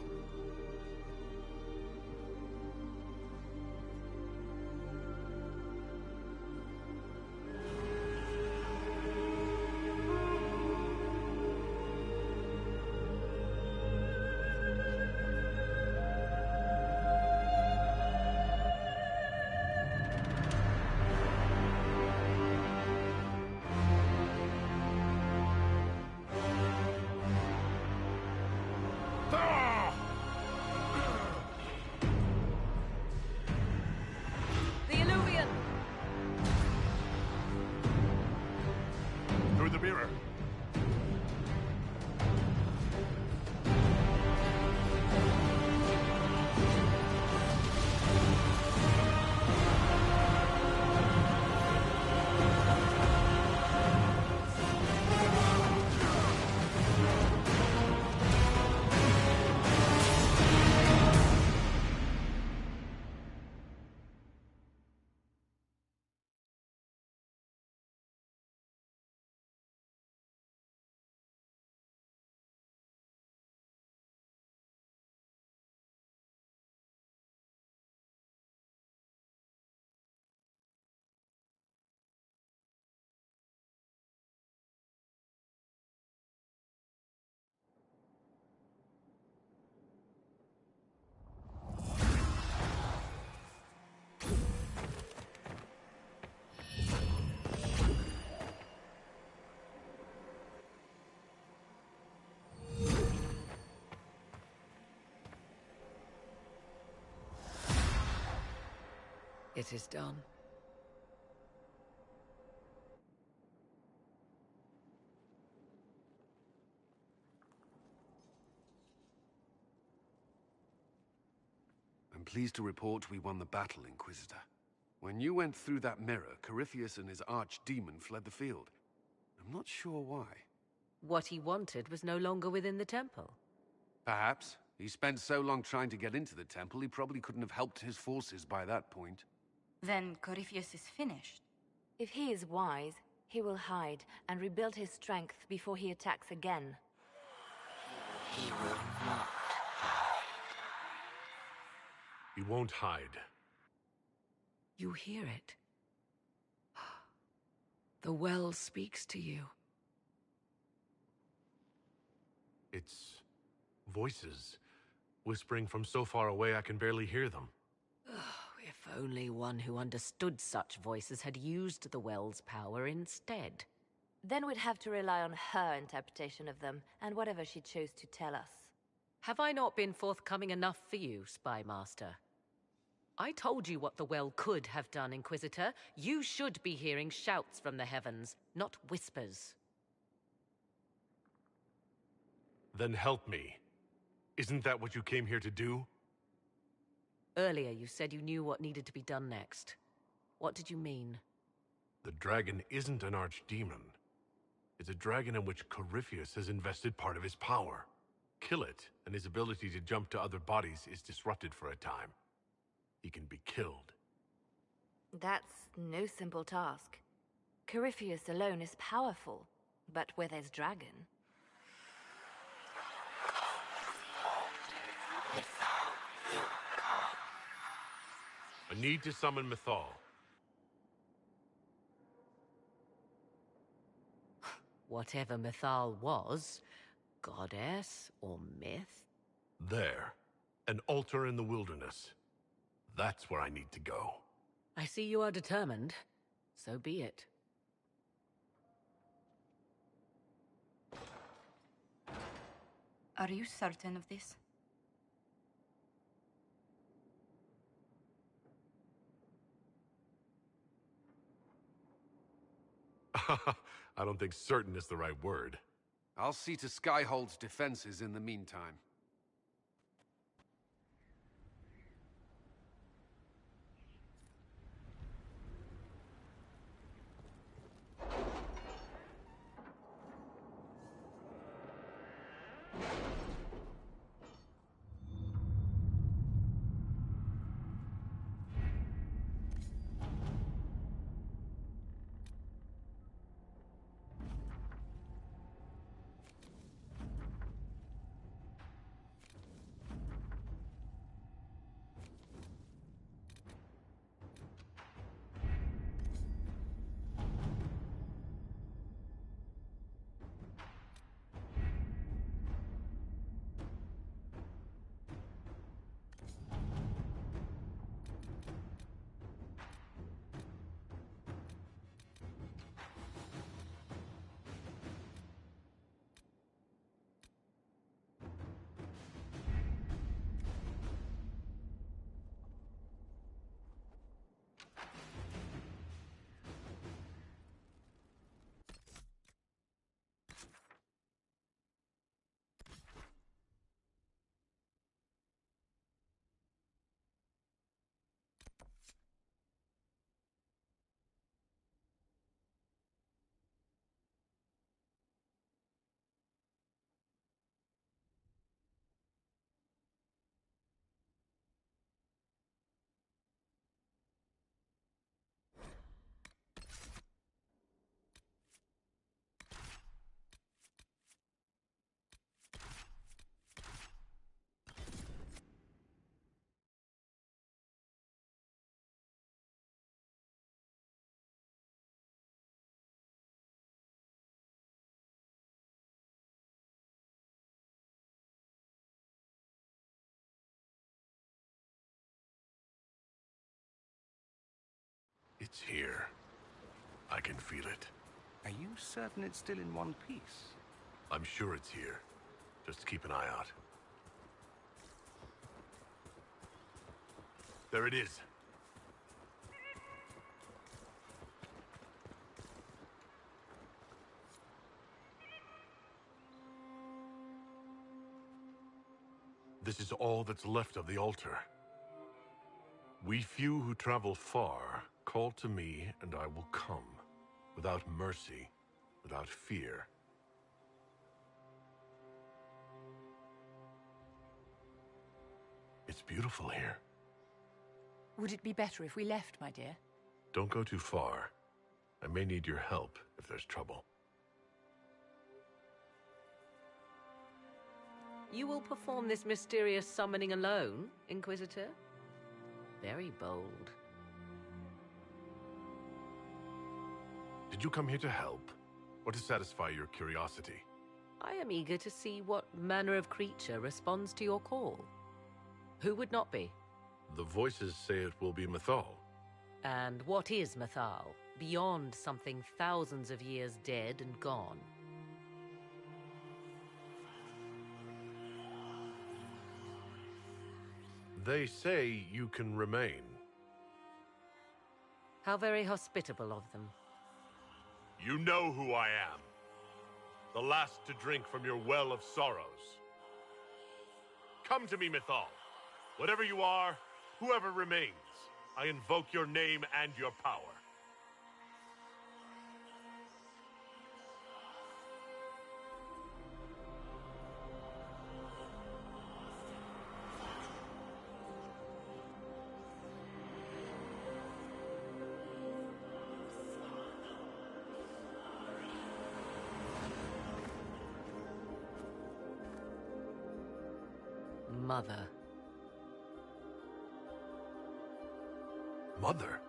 Through the mirror. It is done. I'm pleased to report we won the battle, Inquisitor. When you went through that mirror, Corypheus and his archdemon fled the field. I'm not sure why. What he wanted was no longer within the temple. Perhaps. He spent so long trying to get into the temple, he probably couldn't have helped his forces by that point. Then Corypheus is finished. If he is wise, he will hide and rebuild his strength before he attacks again. He will not. He won't hide. You hear it. The well speaks to you. It's voices, whispering from so far away I can barely hear them. If only one who understood such voices had used the well's power instead. Then we'd have to rely on her interpretation of them, and whatever she chose to tell us. Have I not been forthcoming enough for you, Spy Master? I told you what the well could have done, Inquisitor. You should be hearing shouts from the heavens, not whispers. Then help me. Isn't that what you came here to do? Earlier you said you knew what needed to be done next. What did you mean? The dragon isn't an archdemon. It's a dragon in which Corypheus has invested part of his power. Kill it, and his ability to jump to other bodies is disrupted for a time. He can be killed. That's no simple task. Corypheus alone is powerful, but where there's dragon... I need to summon Mythal. Whatever Mythal was, goddess or myth? There. An altar in the wilderness. That's where I need to go. I see you are determined. So be it. Are you certain of this? I don't think certain is the right word. I'll see to Skyhold's defenses in the meantime. It's here. I can feel it. Are you certain it's still in one piece? I'm sure it's here. Just keep an eye out. There it is. This is all that's left of the altar. We few who travel far call to me, and I will come. Without mercy, without fear. It's beautiful here. Would it be better if we left, my dear? Don't go too far. I may need your help if there's trouble. You will perform this mysterious summoning alone, Inquisitor? Very bold. Did you come here to help, or to satisfy your curiosity? I am eager to see what manner of creature responds to your call. Who would not be? The voices say it will be Mythal. And what is Mythal, beyond something thousands of years dead and gone? They say you can remain. How very hospitable of them. You know who I am. The last to drink from your well of sorrows. Come to me, Mythal. Whatever you are, whoever remains, I invoke your name and your power. Mother. Mother?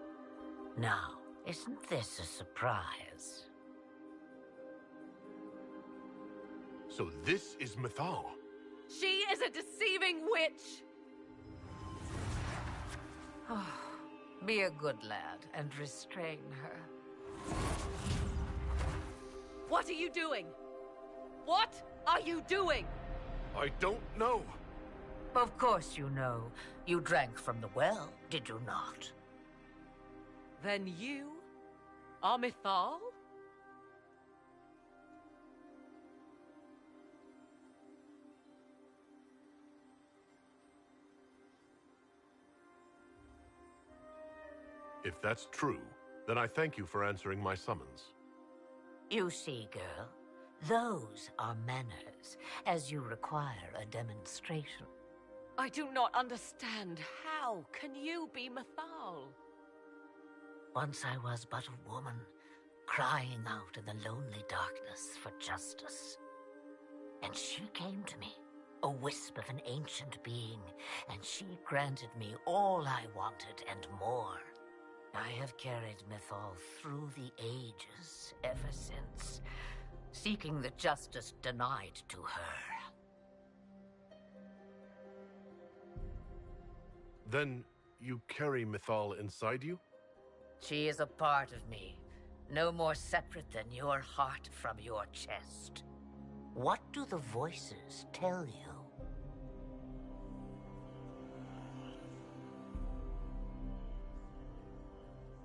Now, isn't this a surprise? So this is Mythal. She is a deceiving witch! Oh, be a good lad and restrain her. What are you doing? What are you doing? I don't know. Of course you know. You drank from the well, did you not? Then you are Mythal? If that's true, then I thank you for answering my summons. You see, girl, those are manners, as you require a demonstration. I do not understand. How can you be Mythal? Once I was but a woman, crying out in the lonely darkness for justice. And she came to me, a wisp of an ancient being, and she granted me all I wanted and more. I have carried Mythal through the ages ever since, seeking the justice denied to her. Then you carry Mythal inside you? She is a part of me, no more separate than your heart from your chest. What do the voices tell you?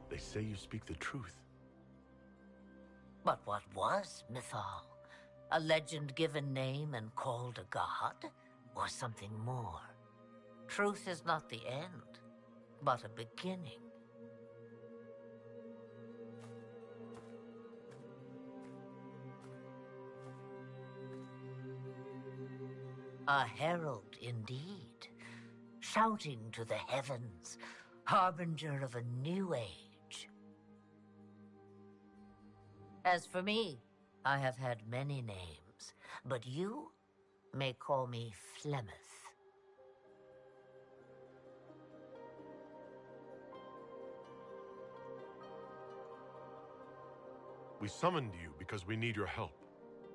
They say you speak the truth. But what was Mythal? A legend given name and called a god? Or something more? Truth is not the end, but a beginning. A herald indeed, shouting to the heavens, harbinger of a new age. As for me, I have had many names, but you may call me Flemeth. We summoned you because we need your help.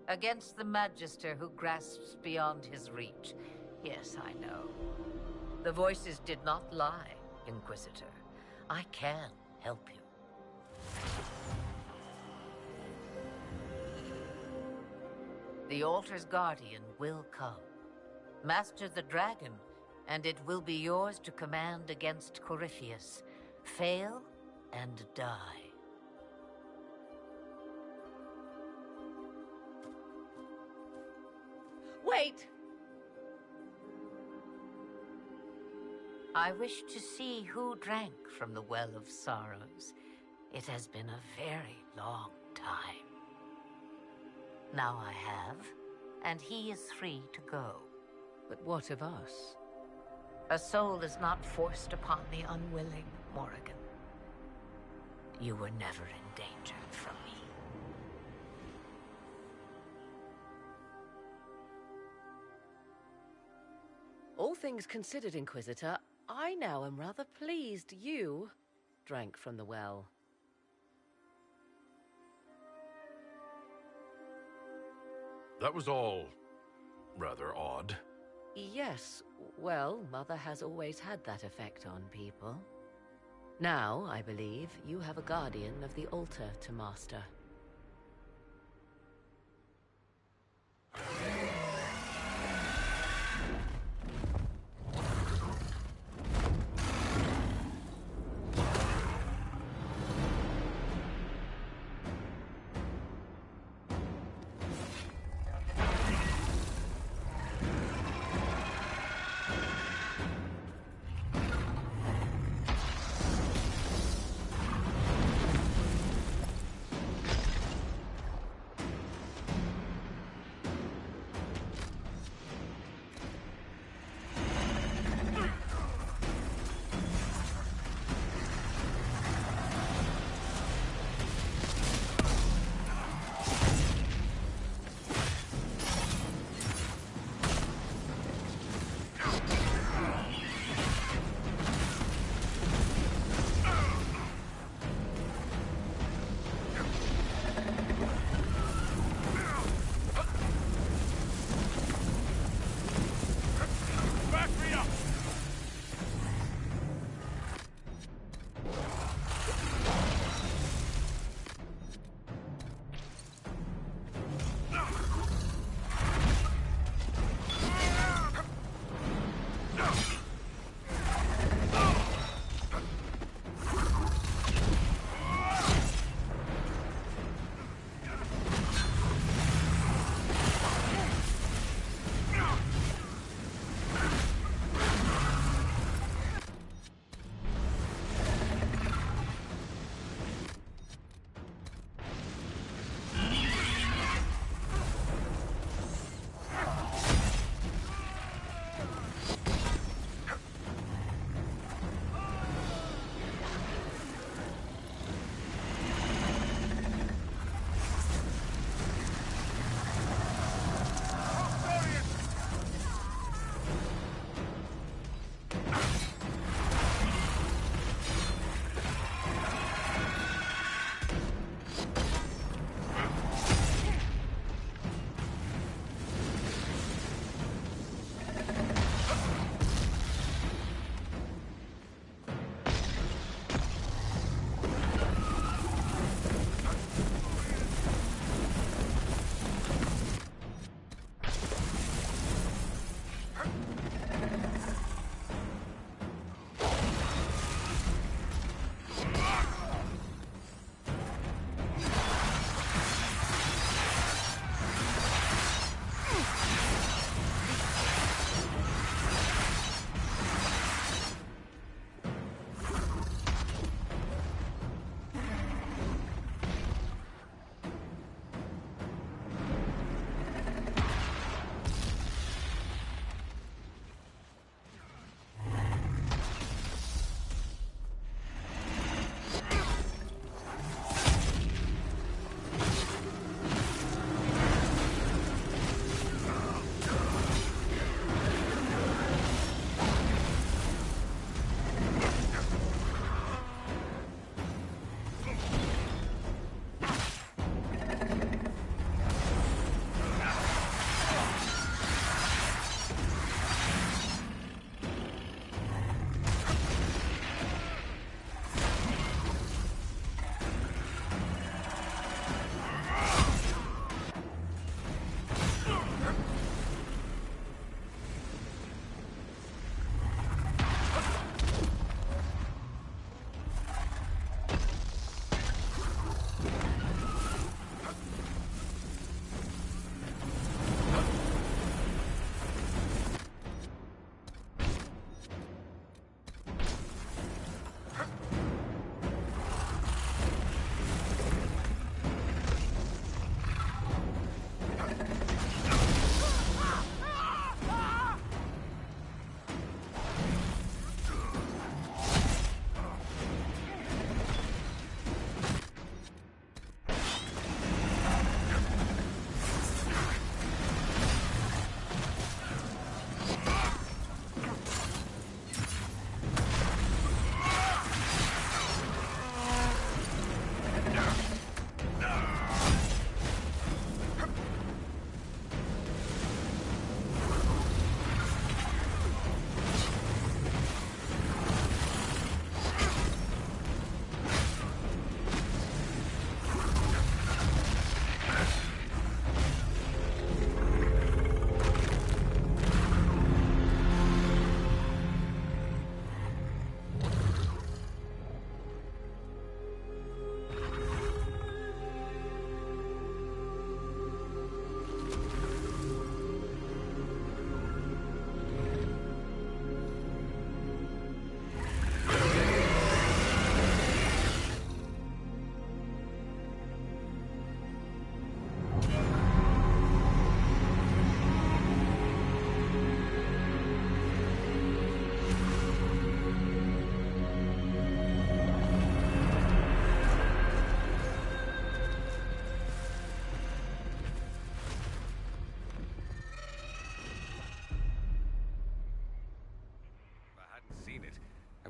Against the Magister who grasps beyond his reach. Yes, I know. The voices did not lie, Inquisitor. I can help you. The Altar's Guardian will come. Master the Dragon, and it will be yours to command against Corypheus. Fail and die. Wait! I wish to see who drank from the Well of Sorrows. It has been a very long time. Now I have, and he is free to go. But what of us? A soul is not forced upon the unwilling, Morrigan. You were never in danger from me. All things considered, Inquisitor, I now am rather pleased you drank from the well. That was all rather odd. Yes, well, Mother has always had that effect on people. Now, I believe, you have a guardian of the altar to master.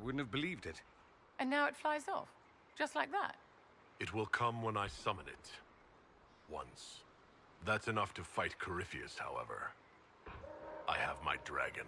wouldn't have believed it. And now it flies off, just like that. It will come when I summon it. Once. That's enough to fight Corypheus, however. I have my dragon.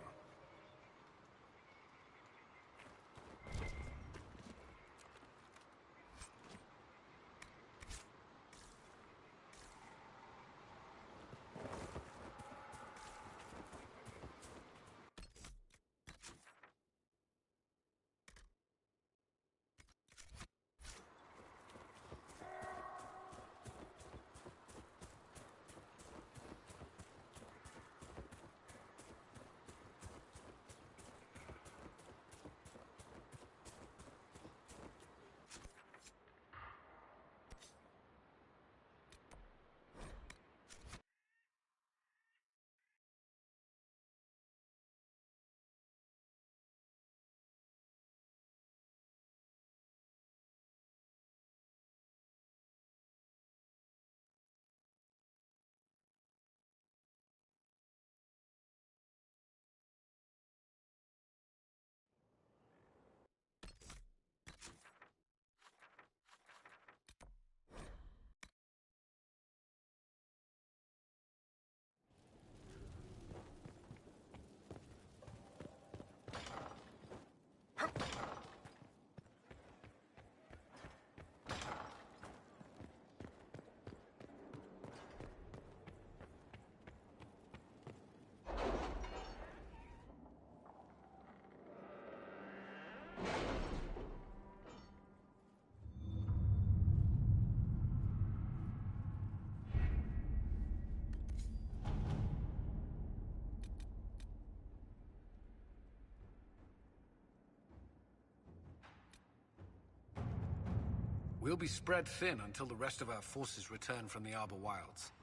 We'll be spread thin until the rest of our forces return from the Arbor Wilds.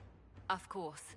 Of course.